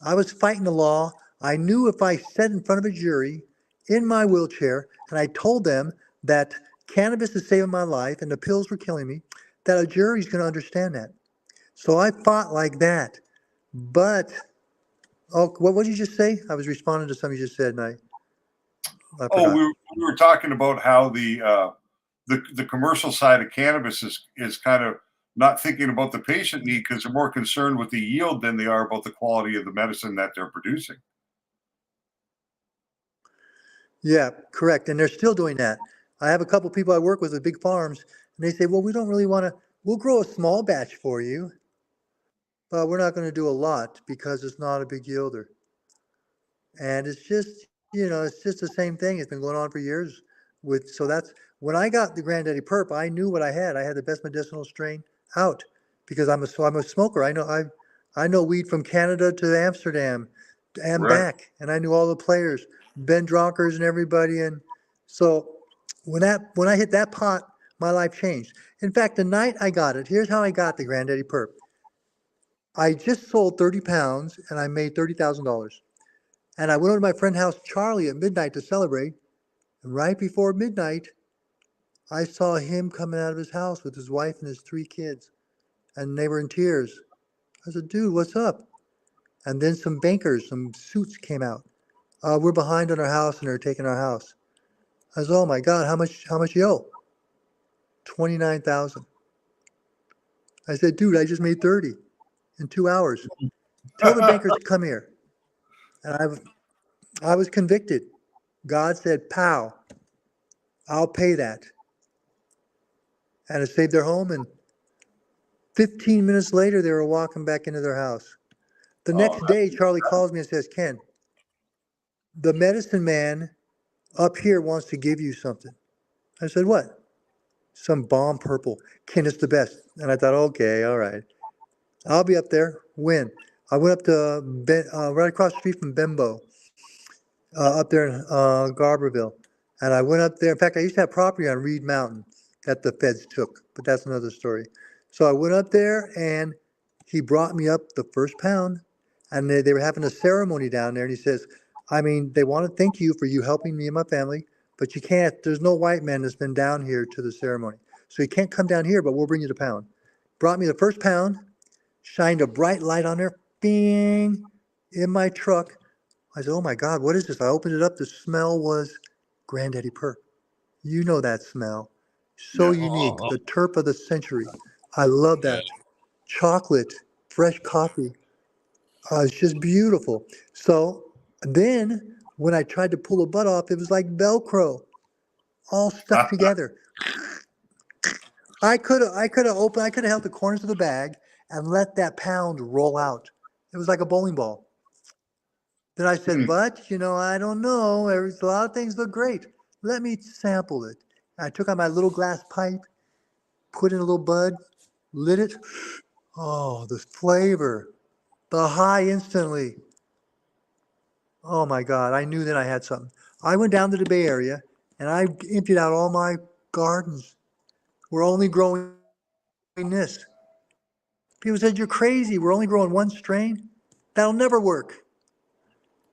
I was fighting the law. I knew if I sat in front of a jury in my wheelchair and I told them that cannabis is saving my life and the pills were killing me, that a jury's going to understand that. So I fought like that. But Oh, what did you just say? I was responding to something you just said, and I forgot. We were talking about how the commercial side of cannabis is kind of not thinking about the patient need because they're more concerned with the yield than they are about the quality of the medicine that they're producing. Yeah, correct. And they're still doing that. I have a couple people I work with big farms, and they say, well, we don't really want to, we'll grow a small batch for you, but we're not going to do a lot because it's not a big yielder. And it's just, it's just the same thing. It's been going on for years. So that's, when I got the Grand Daddy Purp, I knew what I had. I had the best medicinal strain out because I'm a smoker. I know weed from Canada to Amsterdam and back, and I knew all the players, Ben Dronkers and everybody. And so when I hit that pot, my life changed. In fact, the night I got it, here's how I got the Grand Daddy Purp. I just sold 30 pounds and I made $30,000. And I went over to my friend's house, Charlie, at midnight to celebrate. And right before midnight, I saw him coming out of his house with his wife and his 3 kids. And they were in tears. I said, dude, what's up? And then some bankers, some suits came out. We're behind on our house and they're taking our house. I said, oh my God, how much you owe? 29,000. I said, dude, I just made 30 in 2 hours. Tell the bankers to come here. And I was convicted. God said, pow, I'll pay that. And it saved their home. And 15 minutes later, they were walking back into their house. The next day, Charlie calls me and says, Ken, the medicine man up here wants to give you something. I said, what? Some bomb purple. Ken, it's the best. And I thought, okay, all right. I'll be up there. When? I went up to right across the street from Bembo, up there in Garberville. And I went up there. In fact, I used to have property on Reed Mountain that the feds took, but that's another story. So I went up there and he brought me up the first pound, and they were having a ceremony down there. And he says, I mean, they want to thank you for you helping me and my family, but you can't, there's no white man that's been down here to the ceremony. So you can't come down here, but we'll bring you the pound. Brought me the first pound, shined a bright light on there, bing, in my truck. I said, oh my God, what is this? I opened it up. The smell was Grand Daddy Purp. You know that smell. So unique. The terp of the century. I love that. Chocolate, fresh coffee. It's just beautiful. So then when I tried to pull the bud off, it was like Velcro, all stuck together. I could have held the corners of the bag and let that pound roll out. It was like a bowling ball. Then I said, but, I don't know. A lot of things look great. Let me sample it. I took out my little glass pipe, put in a little bud, lit it. Oh, the flavor, the high instantly. Oh my God, I knew that I had something. I went down to the Bay Area and I emptied out all my gardens. We're only growing this. People said, you're crazy. We're only growing one strain. That'll never work.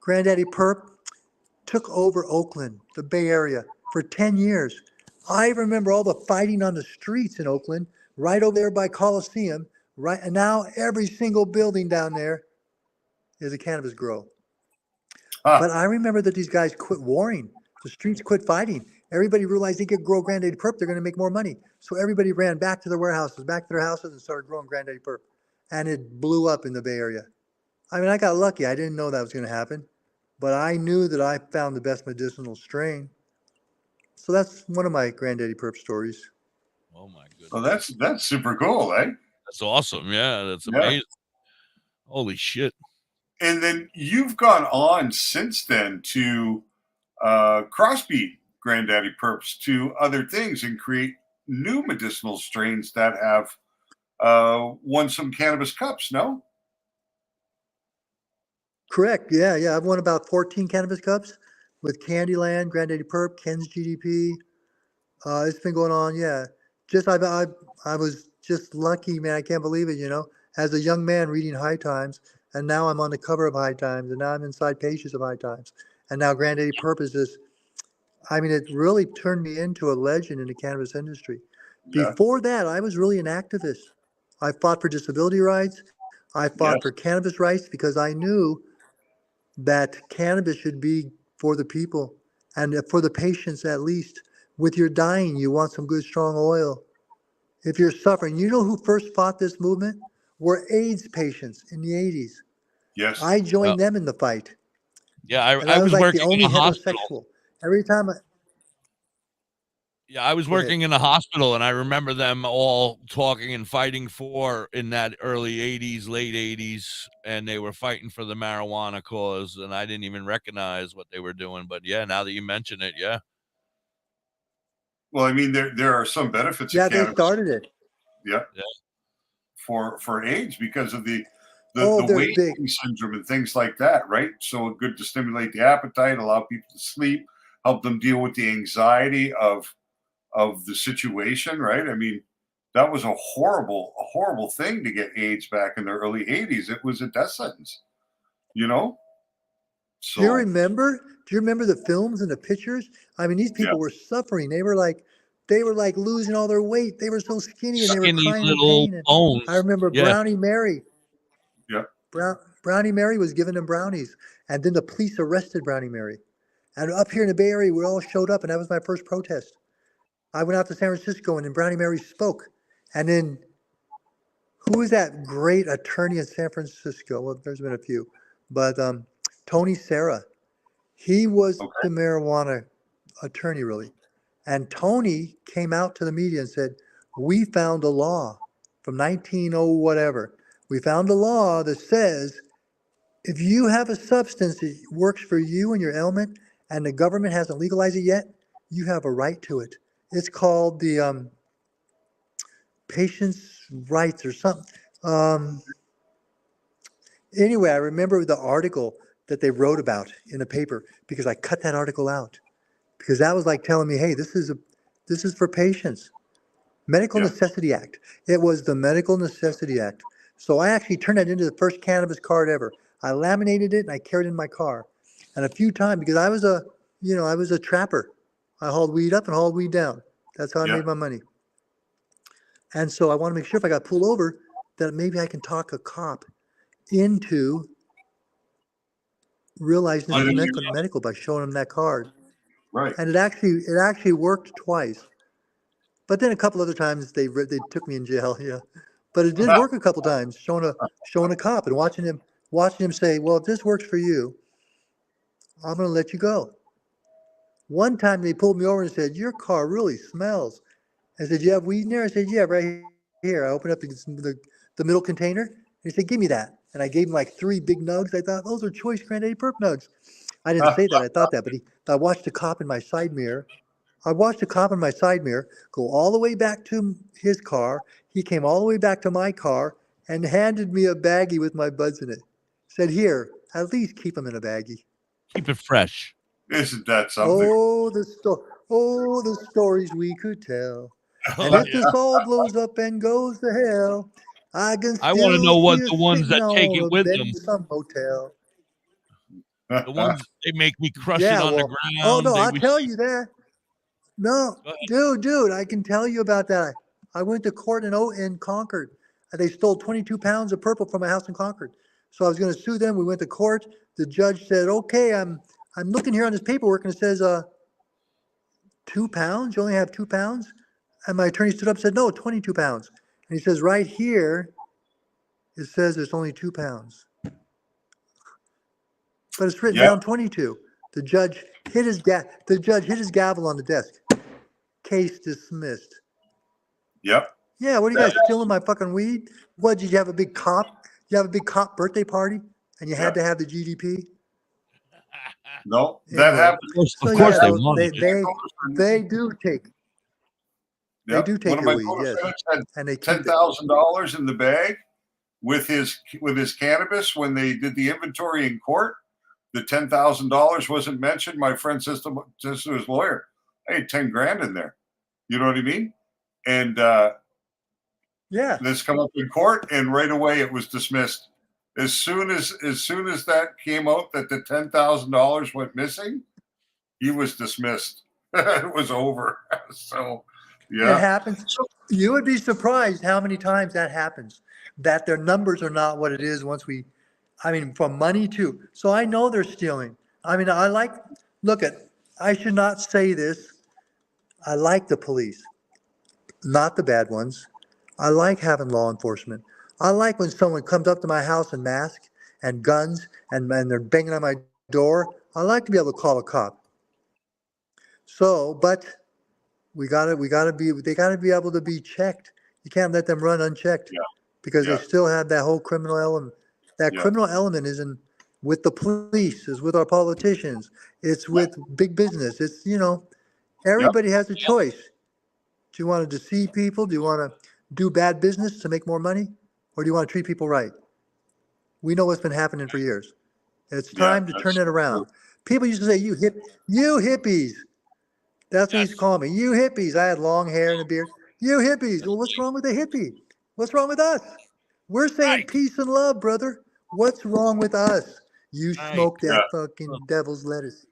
Grand Daddy Purp took over Oakland, the Bay Area, for 10 years. I remember all the fighting on the streets in Oakland, right over there by Coliseum, right, and now every single building down there is a cannabis grow. But I remember that these guys quit warring. The streets quit fighting. Everybody realized they could grow Grand Daddy Purp, they're going to make more money. So everybody ran back to their warehouses, back to their houses, and started growing Grand Daddy Purp. And it blew up in the Bay Area. I mean, I got lucky. I didn't know that was going to happen. But I knew that I found the best medicinal strain. So that's one of my Grand Daddy Purp stories. Oh my goodness. Well, that's super cool, eh? That's awesome. Yeah, that's amazing. Holy shit. And then you've gone on since then to crossbreed Grand Daddy Purps to other things and create new medicinal strains that have won some cannabis cups, no? Correct. Yeah. I've won about 14 cannabis cups with Candyland, Grand Daddy Purp, Ken's GDP. It's been going on. Yeah. I was just lucky, man. I can't believe it. As a young man reading High Times, and now I'm on the cover of High Times, and now I'm inside pages of High Times, and now Grand Daddy Purp is this. I mean, it really turned me into a legend in the cannabis industry. Yeah. Before that, I was really an activist. I fought for disability rights. I fought for cannabis rights because I knew that cannabis should be for the people and for the patients at least. With your dying, you want some good, strong oil. If you're suffering, you know who first fought this movement? Were AIDS patients in the 80s. Yes. I joined them in the fight. Yeah, And I I was was like the working only in a hospital. heterosexual. Every time Yeah, I was Go ahead. working in a hospital, and I remember them all talking and fighting for in that early 80s, late 80s, and they were fighting for the marijuana cause, and I didn't even recognize what they were doing. But yeah, now that you mention it, yeah. Well, I mean, there are some benefits Yeah, of they cannabis. started it. Yeah. Yeah. For AIDS because of the Oh, they're weight big. gain syndrome and things like that, right? So good to stimulate the appetite, allow people to sleep, help them deal with the anxiety of the situation, right? I mean, that was a horrible thing to get AIDS back in the early 80s. It was a death sentence, you know? Do you So remember? Do you remember the films and the pictures? I mean, these people yeah. were suffering. They were like losing all their weight. They were so skinny and they were Skinny crying in little pain. And bones. I remember Yeah. Brownie Mary. Yeah. Brownie Mary was giving them brownies, and then the police arrested Brownie Mary. And up here in the Bay Area, we all showed up, and that was my first protest. I went out to San Francisco, and then Brownie Mary spoke. And then, who was that great attorney in San Francisco? Well, there's been a few, but Tony Serra. He was the marijuana attorney, really. And Tony came out to the media and said, we found a law from 1900 whatever. We found a law that says if you have a substance that works for you and your ailment and the government hasn't legalized it yet, you have a right to it. It's called the patient's rights or something. Anyway, I remember the article that they wrote about in the paper because I cut that article out because that was like telling me, hey, this is for patients. Medical Necessity Act. It was the Medical Necessity Act. So I actually turned that into the first cannabis card ever. I laminated it and I carried it in my car. And a few times, because I was a trapper. I hauled weed up and hauled weed down. That's how I made my money. And so I want to make sure if I got pulled over that maybe I can talk a cop into realizing this is medical by showing them that card. Right. And it actually worked twice. But then a couple other times they took me in jail, yeah. But it did work a couple times, showing a cop and watching him say, well, if this works for you, I'm going to let you go. One time they pulled me over and said, your car really smells. I said, you have weed in there? I said, yeah, right here. I opened up the middle container. And he said, give me that. And I gave him like 3 big nugs. I thought, those are choice Grand Daddy Purp nugs. I didn't say that. I thought that. But I watched the cop in my side mirror. Go all the way back to his car. He came all the way back to my car and handed me a baggie with my buds in it. Said, here, at least keep them in a baggie. Keep it fresh. Isn't that something? Oh, the stories we could tell. And if this all blows up and goes to hell, I want to know what the ones that take it with them. Some hotel. The ones they make me crush it on the ground. Oh no, I'll tell you that. No, dude, I can tell you about that. I went to court in Concord. They stole 22 pounds of purple from my house in Concord. So I was going to sue them. We went to court. The judge said, okay, I'm looking here on this paperwork and it says 2 pounds. You only have 2 pounds. And my attorney stood up and said, no, 22 pounds. And he says, right here, it says there's only 2 pounds. But it's written down 22. The judge hit his gavel on the desk. Case dismissed. Yep. Yeah, what are you guys stealing my fucking weed? What, did you have a big cop? You have a big cop birthday party and you had to have the GDP? No, that happens. So, of course yeah, they do take. They do take your weed, yes. And they $10,000 in the bag with his cannabis when they did the inventory in court. The $10,000 wasn't mentioned. My friend says to his lawyer, "Hey, 10 grand in there." You know what I mean? And this come up in court, and right away it was dismissed. As soon as that came out that the $10,000 went missing, he was dismissed. It was over. So, yeah, it happens. You would be surprised how many times that happens. That their numbers are not what it is once we. I mean, from money too. So I know they're stealing. I mean, I should not say this. I like the police, not the bad ones. I like having law enforcement. I like when someone comes up to my house in masks and guns and they're banging on my door. I like to be able to call a cop. So, but they gotta be able to be checked. You can't let them run unchecked because they still have that whole criminal element. That criminal element isn't with the police, is with our politicians. It's with big business. It's, everybody has a choice. Do you want to deceive people? Do you want to do bad business to make more money? Or do you want to treat people right? We know what's been happening for years. It's time to turn it around. People used to say, you hippies. That's what he used to call me. You hippies. I had long hair and a beard. You hippies. Well, what's wrong with the hippie? What's wrong with us? We're saying peace and love, brother. What's wrong with us? You smoke that fucking devil's lettuce.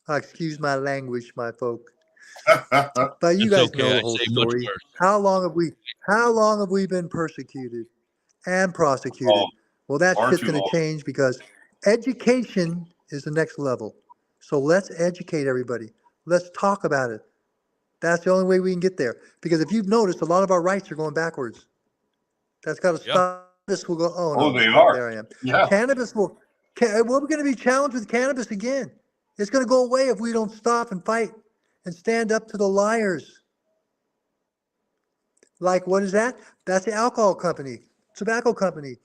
Excuse my language, my folk. But you guys know the whole story. How long have we been persecuted and prosecuted? Well, that shit's going to change because education is the next level. So let's educate everybody. Let's talk about it. That's the only way we can get there. Because if you've noticed, a lot of our rights are going backwards. That's got to stop. This will go. Oh no, they are. There I am. Yeah. Cannabis we're going to be challenged with cannabis again. It's going to go away if we don't stop and fight and stand up to the liars. Like, what is that? That's the alcohol company, tobacco company,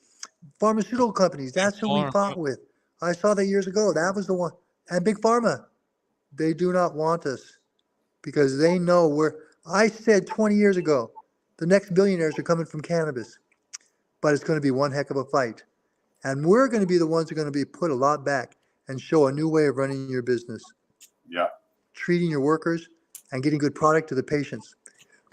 pharmaceutical companies. That's who we fought with. I saw that years ago. That was the one. And Big Pharma. They do not want us because they know I said 20 years ago, the next billionaires are coming from cannabis, but it's going to be one heck of a fight. And we're going to be the ones who are going to be put a lot back and show a new way of running your business. Yeah. Treating your workers and getting good product to the patients.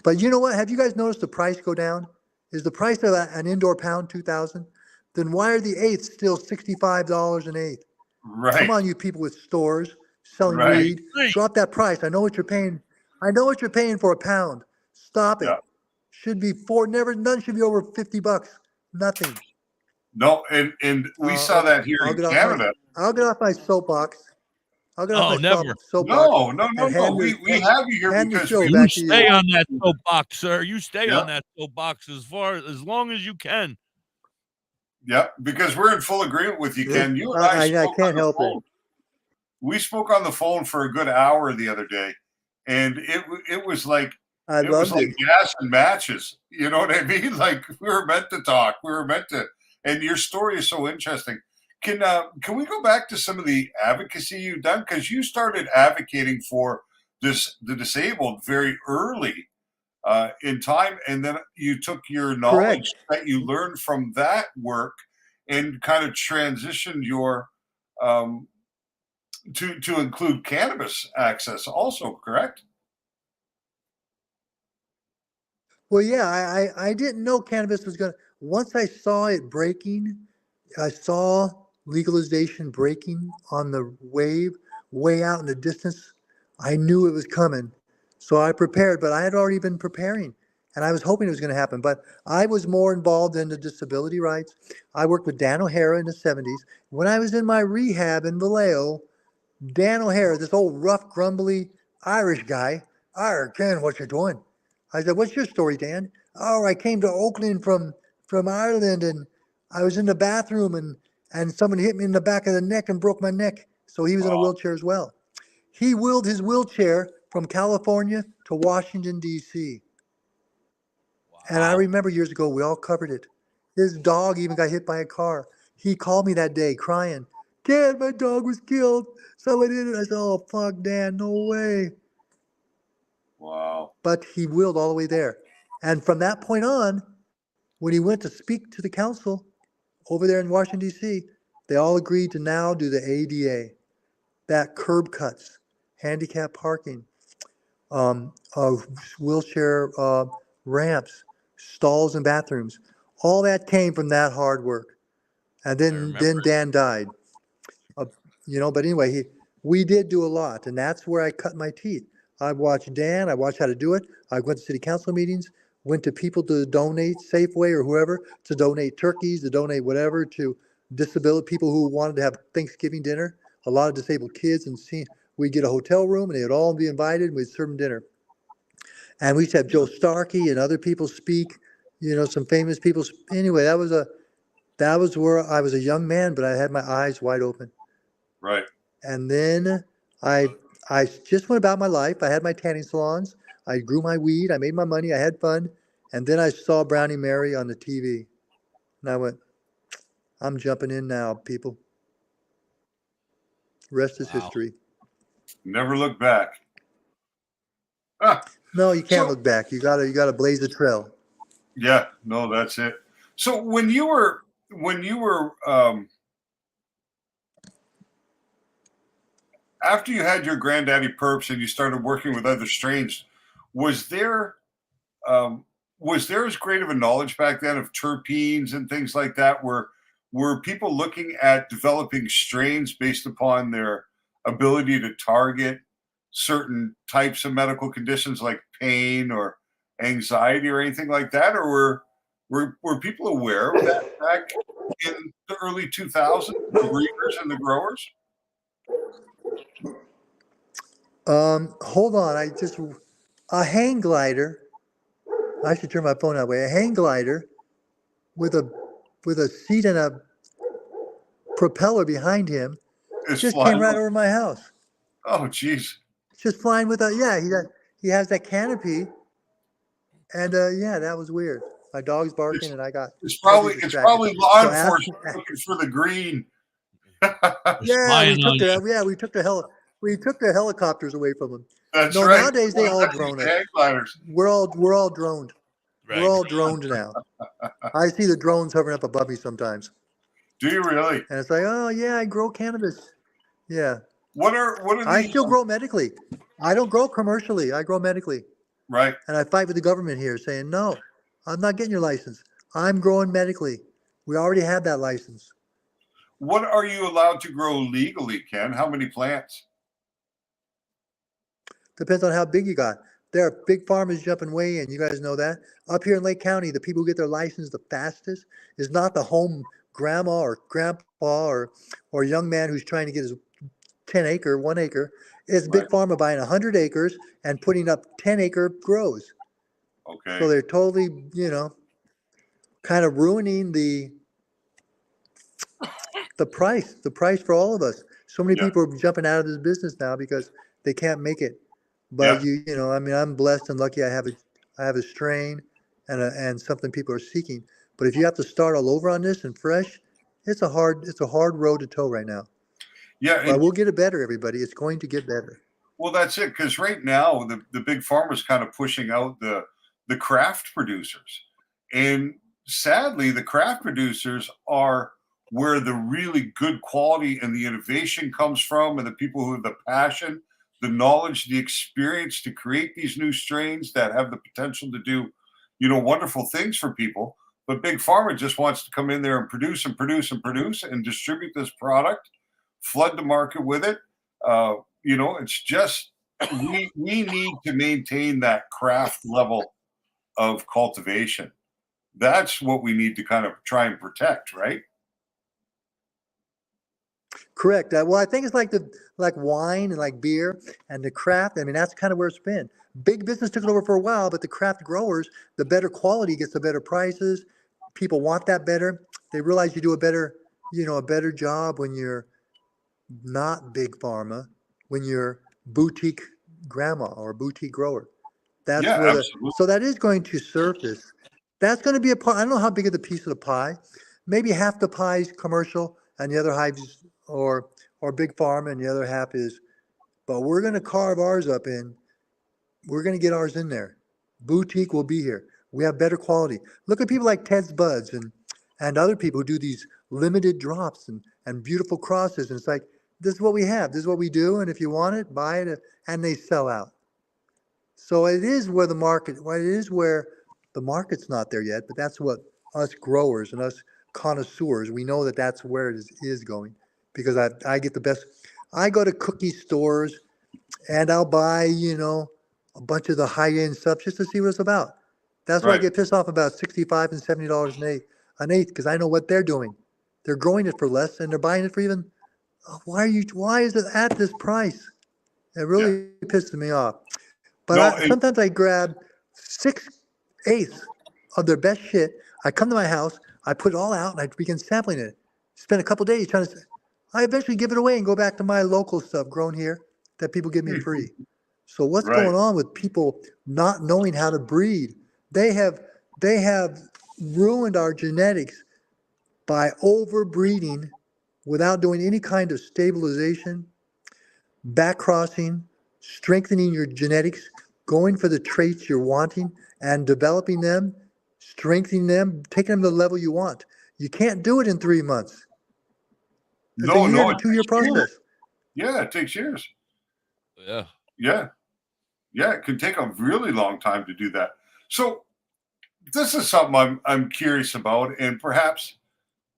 But you know what? Have you guys noticed the price go down? Is the price of an indoor pound $2,000? Then why are the eighths still $65 an eighth? Right. Come on, you people with stores selling weed. Drop that price. I know what you're paying. I know what you're paying for a pound. Stop it. Yeah. Should be none should be over $50. Nothing. No, and we saw that here in Canada. I'll get off my soapbox. I'll get off my soapbox. No. We have you here because you stay on that soapbox, sir. You stay on that soapbox as long as you can. Yeah, because we're in full agreement with you, Ken. You and I can't help it. We spoke on the phone for a good hour the other day, and it was like gas and matches. You know what I mean? Like we were meant to talk. We were meant to. And your story is so interesting. Can we go back to some of the advocacy you've done? Because you started advocating for the disabled very early in time, and then you took your knowledge that you learned from that work and kind of transitioned your to include cannabis access also, correct? Well, yeah, I didn't know cannabis was going to. Once I saw it breaking, I saw legalization breaking on the wave way out in the distance. I knew it was coming. So I prepared, but I had already been preparing and I was hoping it was going to happen. But I was more involved in the disability rights. I worked with Dan O'Hara in the 70s. When I was in my rehab in Vallejo, Dan O'Hara, this old rough, grumbly Irish guy, Ken, what you doing? I said, what's your story, Dan? Oh, I came to Oakland from Ireland and I was in the bathroom and someone hit me in the back of the neck and broke my neck. So he was in a wheelchair as well. He wheeled his wheelchair from California to Washington, D.C. Wow. And I remember years ago, we all covered it. His dog even got hit by a car. He called me that day crying, Dad, my dog was killed. Someone did it. I said, oh, fuck, Dan, no way. Wow. But he wheeled all the way there. And from that point on, when he went to speak to the council over there in Washington, D.C., they all agreed to now do the ADA, that curb cuts, handicap parking, wheelchair ramps, stalls and bathrooms. All that came from that hard work. And then Dan died. But anyway, we did do a lot, and that's where I cut my teeth. I watched Dan. I watched how to do it. I went to city council meetings, went to people to donate, Safeway or whoever, to donate turkeys, to donate whatever, to disability people who wanted to have Thanksgiving dinner. A lot of disabled kids, and we'd get a hotel room, and they would all be invited, and we'd serve them dinner. And we used to have Joe Starkey and other people speak, some famous people. Anyway, that was where I was a young man, but I had my eyes wide open. Right. And then I just went about my life. I had my tanning salons. I grew my weed. I made my money. I had fun. And then I saw Brownie Mary on the TV. And I went, I'm jumping in now, people. Rest is history. Never look back. No, you can't look back. You gotta blaze the trail. Yeah, no, that's it. So when you were after you had your Grand Daddy Purps and you started working with other strains, was there as great of a knowledge back then of terpenes and things like that? Were people looking at developing strains based upon their ability to target certain types of medical conditions like pain or anxiety or anything like that? Or were people aware of that back in the early 2000s, the breeders and the growers? Hold on. A hang glider. I should turn my phone that way. A hang glider with a seat and a propeller behind him just came right over my house. Oh, geez. Just flying with he has that canopy. And that was weird. My dog's barking and I got it's probably law enforcement looking for the green. We took the helicopters away from them. That's right. Nowadays they all drone us. We're all droned. Right. We're all droned now. I see the drones hovering up above me sometimes. Do you really? And it's like, oh yeah, I grow cannabis. Yeah. What are I still grow medically. I don't grow commercially. I grow medically. Right. And I fight with the government here saying, no, I'm not getting your license. I'm growing medically. We already have that license. What are you allowed to grow legally, Ken? How many plants? Depends on how big you got. There are big farmers jumping way in. You guys know that. Up here in Lake County, the people who get their license the fastest is not the home grandma or grandpa or young man who's trying to get his 1 acre. It's big farmer buying 100 acres and putting up 10-acre grows. Okay. So they're totally, kind of ruining the price for all of us. So many people are jumping out of this business now because they can't make it. But I'm blessed and lucky. I have a strain and something people are seeking. But if you have to start all over on this and fresh, it's a hard road to toe right now. Yeah, but we'll get it better, everybody. It's going to get better. Well, that's it. Because right now the big farmers kind of pushing out the craft producers, and sadly, the craft producers are where the really good quality and the innovation comes from, and the people who have the passion, the knowledge, the experience to create these new strains that have the potential to do, wonderful things for people. But Big Pharma just wants to come in there and produce and distribute this product, flood the market with it. It's just we need to maintain that craft level of cultivation. That's what we need to kind of try and protect, right? Correct. Well, I think it's like wine and like beer and the craft. I mean, that's kind of where it's been. Big business took it over for a while, but the craft growers, the better quality gets the better prices. People want that better. They realize you do a better job when you're not big pharma, when you're boutique grandma or boutique grower. That's where so that is going to surface. That's going to be a part. I don't know how big of the piece of the pie. Maybe half the pie is commercial and the other half is or big pharma and the other half is. But we're going to carve ours up in. We're going to get ours in there. Boutique will be here. We have better quality. Look at people like Ted's Buds and other people who do these limited drops and beautiful crosses. And it's like, this is what we have. This is what we do. And if you want it, buy it. And they sell out. So it is where the market's not there yet, but that's what us growers and us connoisseurs, we know that that's where it is going, because I get the best. I go to cookie stores and I'll buy, a bunch of the high-end stuff just to see what it's about. That's why I get pissed off about $65 and $70 an eighth, because I know what they're doing. They're growing it for less, and they're buying it for even. Why is it at this price? It really pisses me off. But sometimes I grab 6/8 of their best shit. I come to my house, I put it all out, and I begin sampling it. Spend a couple days trying to. I eventually give it away and go back to my local stuff grown here that people give me free. So what's going on with people not knowing how to breed? They have ruined our genetics by overbreeding without doing any kind of stabilization, backcrossing, strengthening your genetics, going for the traits you're wanting and developing them, strengthening them, taking them to the level you want. You can't do it in 3 months. It's a year to 2 year process. Yeah, it takes years. Yeah. Yeah. Yeah, it can take a really long time to do that. So this is something I'm curious about, and perhaps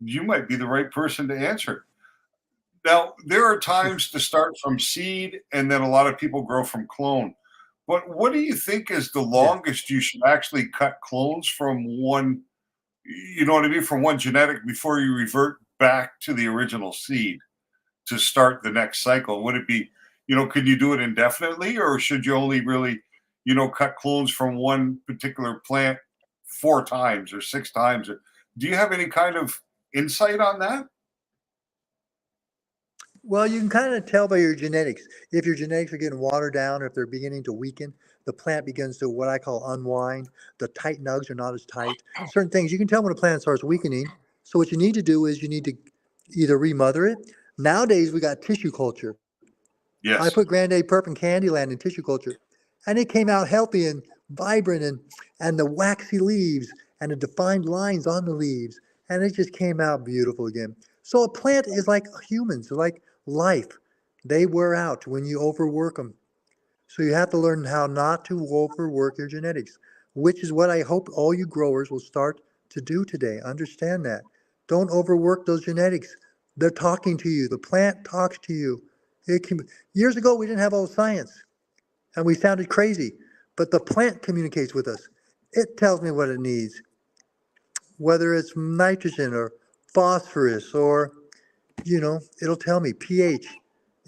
you might be the right person to answer. Now, there are times to start from seed, and then a lot of people grow from clone. But what do you think is the longest you should actually cut clones from one, you know what I mean, from one genetic before you revert back to the original seed to start the next cycle? Would it be, could you do it indefinitely, or should you only really, cut clones from one particular plant 4 times or 6 times? Do you have any kind of insight on that? Well, you can kind of tell by your genetics. If your genetics are getting watered down, or if they're beginning to weaken, the plant begins to what I call unwind. The tight nugs are not as tight. Certain things, you can tell when a plant starts weakening. So what you need to do is you need to either remother it. Nowadays, we got tissue culture. Yes. I put Grand Daddy Purp and Candyland in tissue culture, and it came out healthy and vibrant, and the waxy leaves and the defined lines on the leaves, and it just came out beautiful again. So a plant is like humans, like life. They wear out when you overwork them. So you have to learn how not to overwork your genetics, which is what I hope all you growers will start to do today. Understand that. Don't overwork those genetics. They're talking to you. The plant talks to you. Years ago, we didn't have all the science, and we sounded crazy. But the plant communicates with us. It tells me what it needs, whether it's nitrogen or phosphorus or, it'll tell me pH.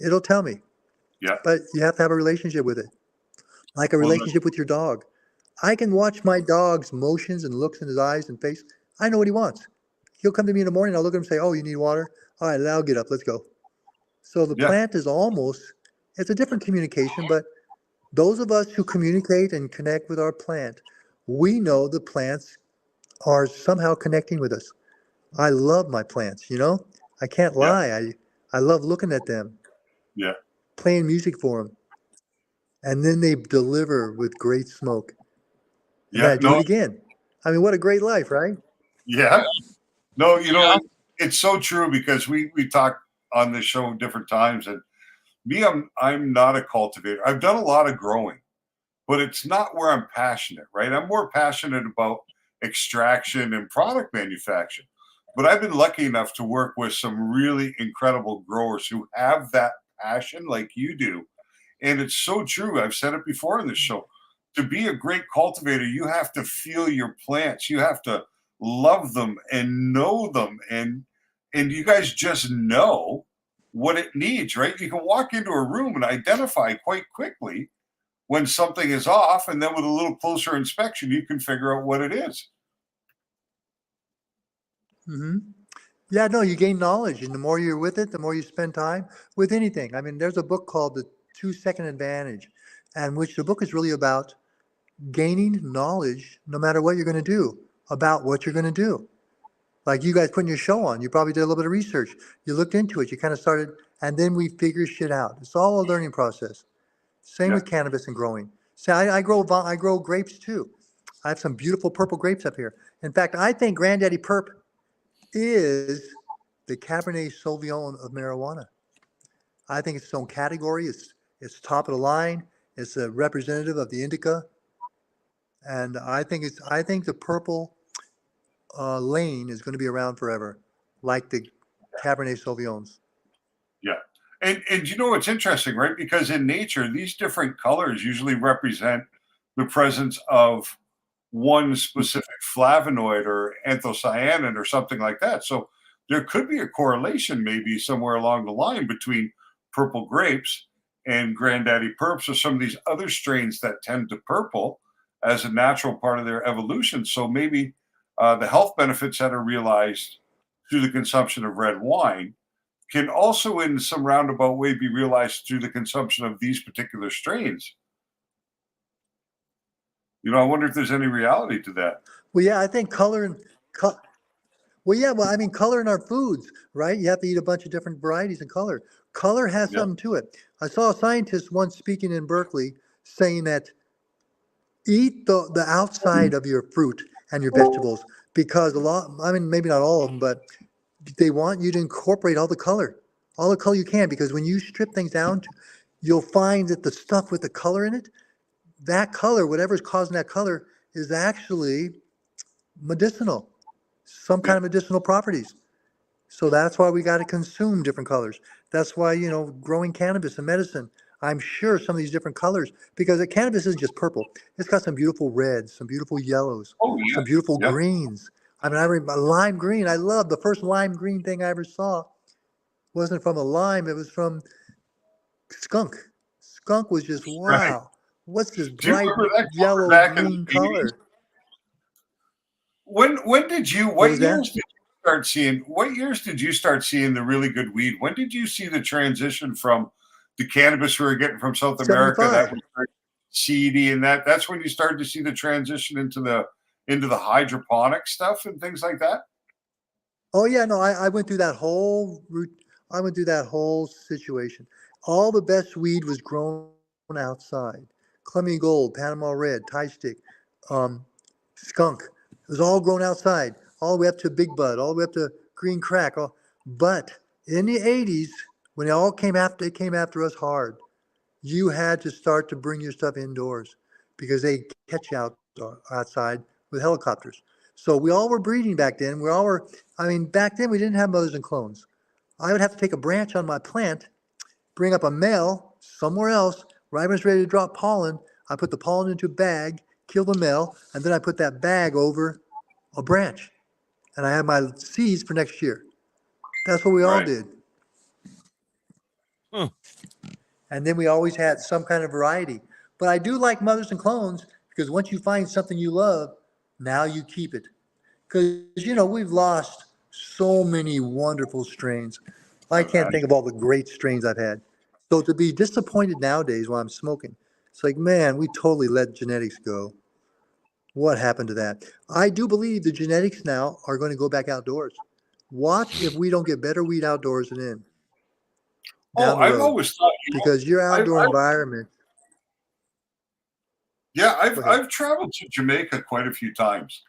It'll tell me. Yeah. But you have to have a relationship with it, like a relationship with your dog. I can watch my dog's motions and looks in his eyes and face. I know what he wants. He'll come to me in the morning. I'll look at him and say, "Oh, you need water? All right, I'll get up. Let's go." So the plant is it's a different communication, but those of us who communicate and connect with our plant, we know the plants are somehow connecting with us. I love my plants, I can't lie. I love looking at them. Yeah. Playing music for them. And then they deliver with great smoke. And then I do it again. I mean, what a great life, right? Yeah. No, it's so true, because we talk on this show different times, and me, I'm not a cultivator. I've done a lot of growing, but it's not where I'm passionate, right? I'm more passionate about extraction and product manufacturing. But I've been lucky enough to work with some really incredible growers who have that passion like you do. And it's so true. I've said it before in this show. To be a great cultivator, you have to feel your plants. You have to love them and know them. And you guys just know what it needs, right? You can walk into a room and identify quite quickly when something is off. And then with a little closer inspection, you can figure out what it is. Mm-hmm. Yeah, no, you gain knowledge. And the more you're with it, the more you spend time with anything. I mean, there's a book called The 2-Second Advantage, and which the book is really about gaining knowledge no matter what you're going to do about what you're going to do. Like you guys putting your show on, you probably did a little bit of research. You looked into it, you kind of started, and then we figure shit out. It's all a learning process. Same with cannabis and growing. See, I grow grapes too. I have some beautiful purple grapes up here. In fact, I think Grand Daddy Purp is the Cabernet Sauvignon of marijuana. I think it's its own category. It's top of the line. It's a representative of the indica. And I think the purple lane is going to be around forever, like the Cabernet Sauvignons. Yeah. And it's interesting, right? Because in nature, these different colors usually represent the presence of one specific flavonoid or anthocyanin or something like that. So there could be a correlation maybe somewhere along the line between purple grapes and Grand Daddy Purps or some of these other strains that tend to purple as a natural part of their evolution. So maybe the health benefits that are realized through the consumption of red wine can also in some roundabout way be realized through the consumption of these particular strains. You know, I wonder if there's any reality to that. Well, yeah, I think color and color in our foods, right? You have to eat a bunch of different varieties of color. Color has something to it. I saw a scientist once speaking in Berkeley saying that eat the outside of your fruit and your vegetables because maybe not all of them, but they want you to incorporate all the color you can, because when you strip things down, you'll find that the stuff with the color in it, that color, whatever's causing that color, is actually medicinal, some kind of medicinal properties. So that's why we got to consume different colors. That's why, growing cannabis and medicine, I'm sure some of these different colors, because the cannabis isn't just purple. It's got some beautiful reds, some beautiful yellows, some beautiful greens. I mean, I remember lime green. I love the first lime green thing I ever saw. Wasn't from a lime. It was from skunk. Skunk was just, wow. Right. What's this bright yellow green color? What years did you start seeing? What years did you start seeing the really good weed? When did you see the transition from the cannabis we were getting from South America 75. that was very seedy, and that's when you started to see the transition into the hydroponic stuff and things like that? Oh yeah, no, I went through that whole route. I went through that whole situation. All the best weed was grown outside. Clemmy Gold, Panama Red, Thai Stick, Skunk. It was all grown outside, all the way up to Big Bud, all the way up to Green Crack. But in the 80s, when it came after us hard. You had to start to bring your stuff indoors because they catch you outside with helicopters. So we all were breeding back then. Back then we didn't have mothers and clones. I would have to take a branch on my plant, bring up a male somewhere else, right when it's ready to drop pollen. I put the pollen into a bag, kill the male, and then I put that bag over a branch. And I had my seeds for next year. That's what we all did. Huh. And then we always had some kind of variety. But I do like mothers and clones because once you find something you love, now you keep it. Because, we've lost so many wonderful strains. I can't think of all the great strains I've had. So to be disappointed nowadays while I'm smoking, it's like, man, we totally let genetics go. What happened to that? I do believe the genetics now are going to go back outdoors. Watch if we don't get better weed outdoors than in. I've always thought because your outdoor environment. Yeah, I've traveled to Jamaica quite a few times,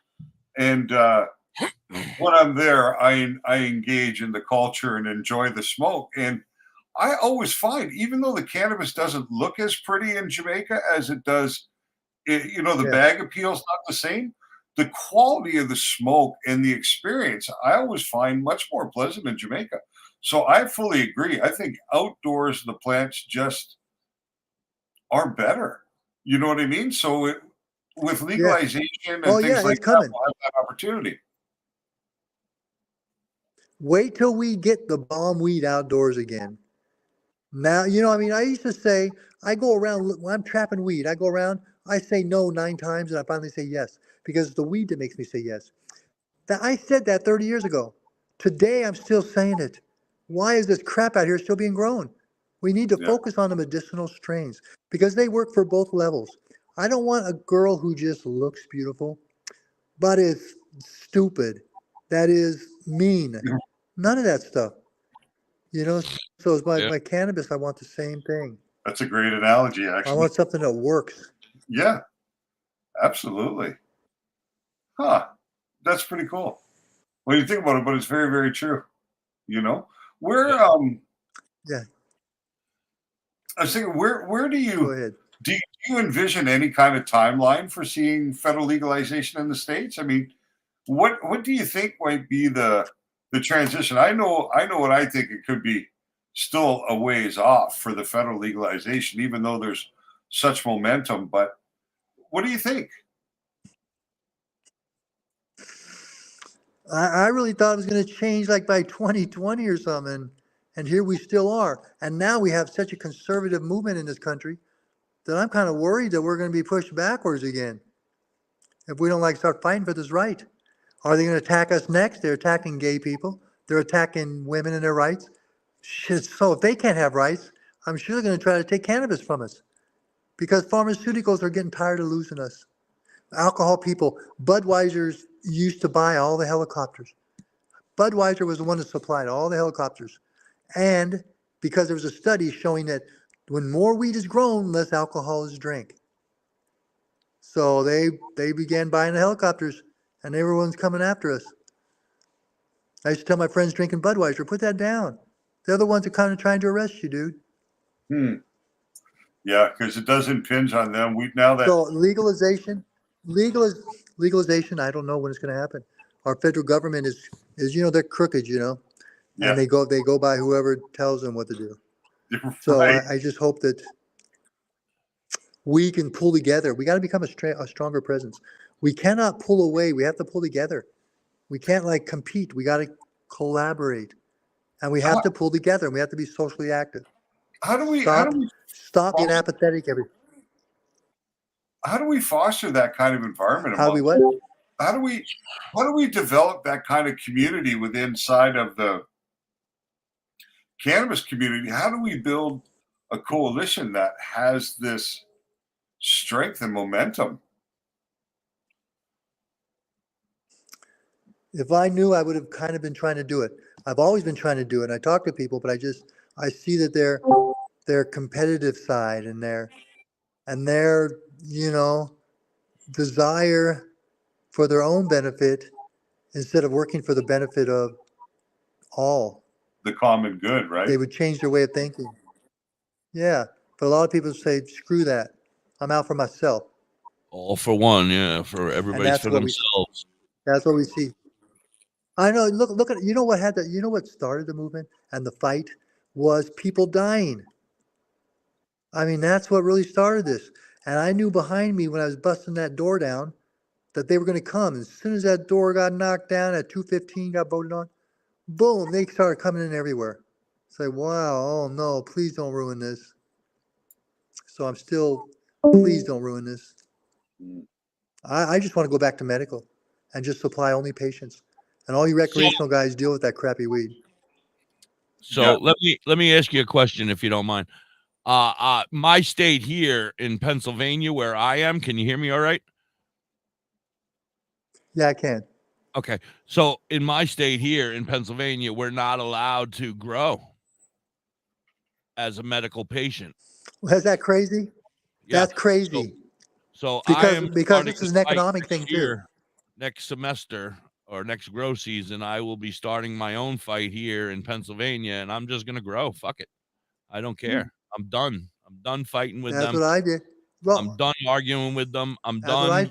and when I'm there, I engage in the culture and enjoy the smoke. And I always find, even though the cannabis doesn't look as pretty in Jamaica as it does, the bag appeal's not the same. The quality of the smoke and the experience, I always find much more pleasant in Jamaica. So I fully agree. I think outdoors, the plants just are better. You know what I mean? So with legalization and things like that, we'll have that opportunity. Wait till we get the bomb weed outdoors again. Now, I used to say, I go around, when I'm trapping weed, I go around, I say no 9 times, and I finally say yes, because it's the weed that makes me say yes. I said that 30 years ago. Today, I'm still saying it. Why is this crap out here still being grown? We need to focus on the medicinal strains because they work for both levels. I don't want a girl who just looks beautiful, but is stupid, that is mean. None of that stuff. So it's my cannabis, I want the same thing. That's a great analogy, actually. I want something that works. Yeah, absolutely. Huh. That's pretty cool. When you think about it, but it's very, very true. Where I was thinking, where do you envision any kind of timeline for seeing federal legalization in the States? I mean, what do you think might be the transition? I know what I think. It could be still a ways off for the federal legalization, even though there's such momentum. But what do you think? I really thought it was going to change like by 2020 or something. And here we still are. And now we have such a conservative movement in this country that I'm kind of worried that we're going to be pushed backwards again if we don't like start fighting for this right. Are they going to attack us next? They're attacking gay people. They're attacking women and their rights. Shit, so if they can't have rights, I'm sure they're going to try to take cannabis from us because pharmaceuticals are getting tired of losing us. Alcohol people, Budweiser's used to buy all the helicopters. Budweiser was the one that supplied all the helicopters. And because there was a study showing that when more weed is grown, less alcohol is drank. So they began buying the helicopters, and everyone's coming after us. I used to tell my friends drinking Budweiser, put that down. They're the ones that kind of trying to arrest you, dude. Yeah, because it does impinge on them. So legalization, I don't know when it's going to happen. Our federal government is they're crooked, and they go by whoever tells them what to do. So Right. I just hope that we can pull together. We got to become a stronger presence. We cannot pull away. We have to pull together. We can't compete. We got to collaborate, and we have to pull together. And we have to be socially active. How do we stop being apathetic? How do we foster that kind of environment? How do we what? How do we develop that kind of community within inside of the cannabis community? How do we build a coalition that has this strength and momentum? If I knew, I would have kind of been trying to do it. I've always been trying to do it. I talk to people, but I see that their competitive side and their desire for their own benefit instead of working for the benefit of all. The common good, right? They would change their way of thinking. Yeah. But a lot of people say, screw that. I'm out for myself. All for one, yeah, for everybody's for themselves. That's what we see. I know. Look at what started the movement and the fight was people dying. I mean, that's what really started this. And I knew behind me when I was busting that door down that they were going to come. As soon as that door got knocked down at 2:15, got voted on, boom, they started coming in everywhere. It's like, wow, oh no, please don't ruin this. So please don't ruin this. I just want to go back to medical and just supply only patients. And all you recreational guys deal with that crappy weed. So let me ask you a question, if you don't mind. My state here in Pennsylvania, where I am, can you hear me all right? Yeah, I can. Okay. So in my state here in Pennsylvania, we're not allowed to grow as a medical patient. Is that crazy? Yeah. That's crazy. So because this is an economic thing too. Next semester or next grow season, I will be starting my own fight here in Pennsylvania, and I'm just gonna grow. Fuck it. I don't care. I'm done. I'm done fighting with them. That's what I did. Well, I'm done arguing with them. I'm done.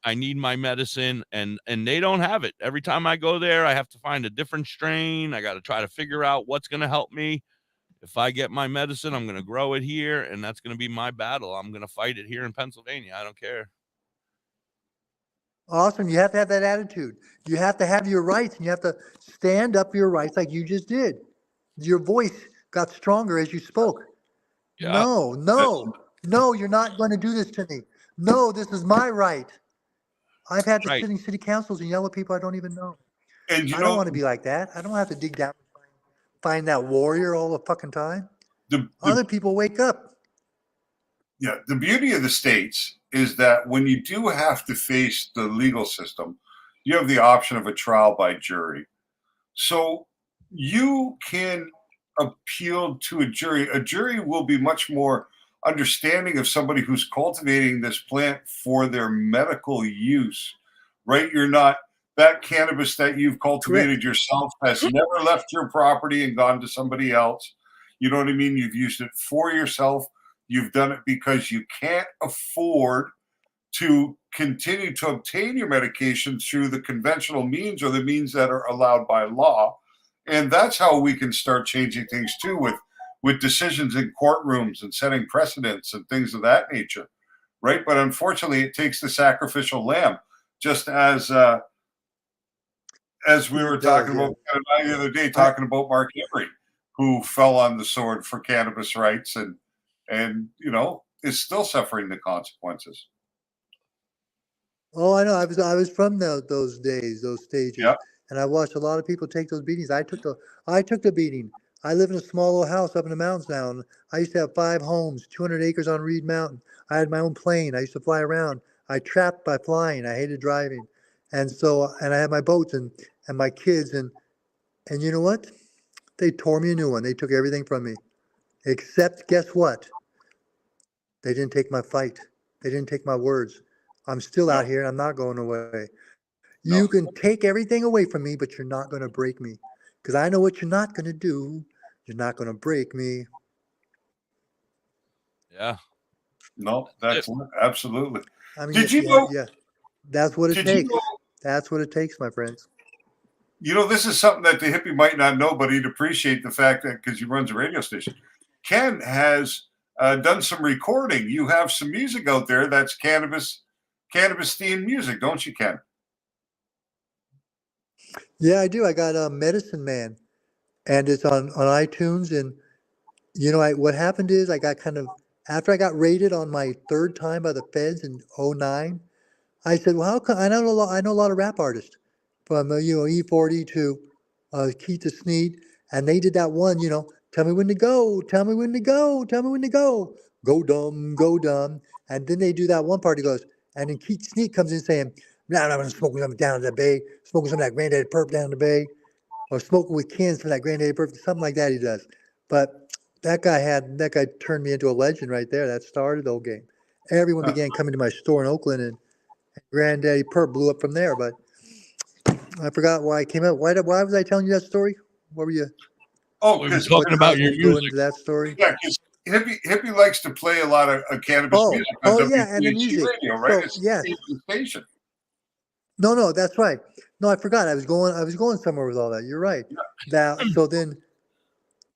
I need my medicine, and they don't have it. Every time I go there, I have to find a different strain. I got to try to figure out what's going to help me. If I get my medicine, I'm going to grow it here, and that's going to be my battle. I'm going to fight it here in Pennsylvania. I don't care. Awesome. You have to have that attitude. You have to have your rights, and you have to stand up for your rights like you just did. Your voice got stronger as you spoke. Yeah. No, you're not going to do this to me. No, this is my right. I've had to sit in city councils and yell at people I don't even know. And I don't want to be like that. I don't have to dig down and find that warrior all the fucking time. Other people wake up. Yeah, the beauty of the states is that when you do have to face the legal system, you have the option of a trial by jury. So you can appeal to a jury. A jury will be much more understanding of somebody who's cultivating this plant for their medical use, right? You're not, that cannabis that you've cultivated yourself has never left your property and gone to somebody else. You know what I mean? You've used it for yourself. You've done it because you can't afford to continue to obtain your medication through the conventional means or the means that are allowed by law. And that's how we can start changing things too, with decisions in courtrooms and setting precedents and things of that nature, right? But unfortunately, it takes the sacrificial lamb, just as as we were talking about the other day, talking about Mark Henry, who fell on the sword for cannabis rights and is still suffering the consequences. Oh, I know. I was from those days, those stages, Yeah. and I watched a lot of people take those beatings. I took the beating. I live in a small little house up in the mountains now, and I used to have 5 homes, 200 acres on Reed Mountain. I had my own plane. I used to fly around. I trapped by flying. I hated driving, and I had my boats and my kids, and you know what? They tore me a new one. They took everything from me, except guess what? They didn't take my fight. They didn't take my words. I'm still out here and I'm not going away. You can take everything away from me, but you're not going to break me. Because I know what you're not going to do. You're not going to break me. Yeah. No, that's absolutely. I mean, Did you know? Yeah. That's what it takes. That's what it takes, my friends. This is something that the hippie might not know, but he'd appreciate the fact that because he runs a radio station. Ken has done some recording. You have some music out there that's cannabis themed music, don't you, Ken? Yeah, I do. I got Medicine Man, and it's on iTunes. And what happened is I got after I got raided on my 3rd time by the feds in 2009. I said, well, how come I know a lot of rap artists from E40 to Keith the Sneed, and they did that one, tell me when to go, tell me when to go, tell me when to go dumb, and then they do that one part. He goes, and then Keith Sneed comes in saying, "Nah, I'm gonna smoke something down in the bay, smoking some of that Grand Daddy Purp down in the bay, or smoking with Kens from that Grand Daddy Purp," something like that. He does, but that guy turned me into a legend right there. That started the whole game. Everyone began coming to my store in Oakland, and Grand Daddy Purp blew up from there. But I forgot why I came out. Why was I telling you that story? What were you? Oh, because talking about your music. Into that story. Yeah, because hippie likes to play a lot of cannabis music on and the WPHT music. radio, right? So, It's yes. the station. No, that's right. No, I forgot. I was going somewhere with all that. You're right. So then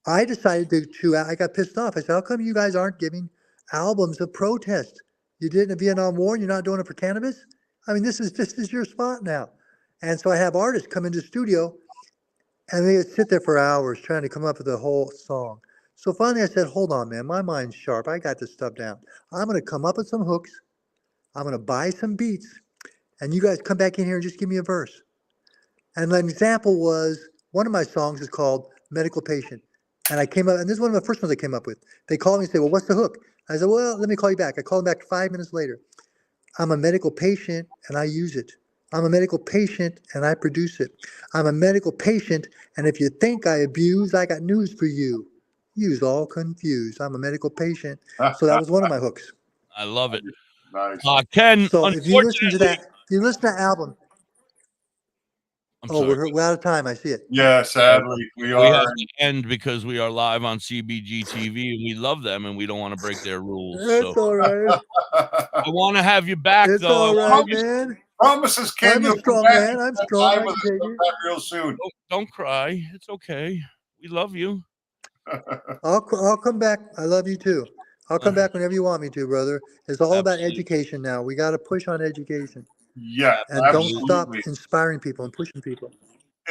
I decided to I got pissed off. I said, how come you guys aren't giving albums of protest? You did in the Vietnam War and you're not doing it for cannabis? I mean, this is your spot now. And so I have artists come into the studio and they would sit there for hours trying to come up with a whole song. So finally I said, hold on, man, my mind's sharp. I got this stuff down. I'm going to come up with some hooks. I'm going to buy some beats. And you guys come back in here and just give me a verse. And an example was, one of my songs is called Medical Patient. And I came up, and this is one of the first ones I came up with. They called me and say, well, what's the hook? I said, well, let me call you back. I called them back 5 minutes later. I'm a medical patient and I use it. I'm a medical patient and I produce it. I'm a medical patient, and if you think I abuse, I got news for you. You's all confused. I'm a medical patient. So that was one of my hooks. I love it. Nice. Ken, So if you listen to that, album. I'm sorry. sorry. We're out of time. I see it. Yeah, sadly, we have are. to end because we are live on CBG TV and we love them and we don't want to break their rules. It's all right. I want to have you back, It's though. all right, man. Promises, Ken. I'm a You'll strong come back man. I'm and strong. live I with can us take it. sometime real soon. Don't cry. It's okay. We love you. I'll come back. I love you too. I'll come back whenever you want me to, brother. It's all about education now. We got to push on education. Yeah, and absolutely. Don't stop inspiring people and pushing people.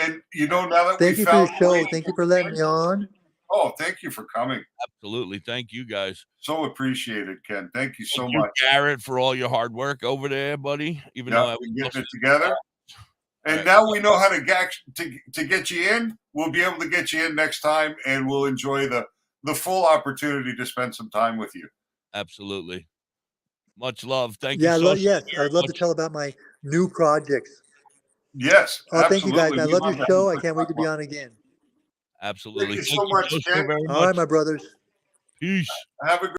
And now that thank you for your show. Thank you for letting me on. Oh, thank you for coming. Absolutely. Thank you, guys. So appreciated, Ken. Thank you so Thank you, much. Garrett, for all your hard work over there, buddy. Even though we're getting it together. And now we know how to get you in. We'll be able to get you in next time, and we'll enjoy the full opportunity to spend some time with you. Absolutely. Much love. Thank you. Yes, I'd love to tell about my new projects. Yes. Oh, thank you, guys. I love your show. I can't wait to be on again. Absolutely. Thank you so much, Ken. All right, my brothers. Peace. Have a good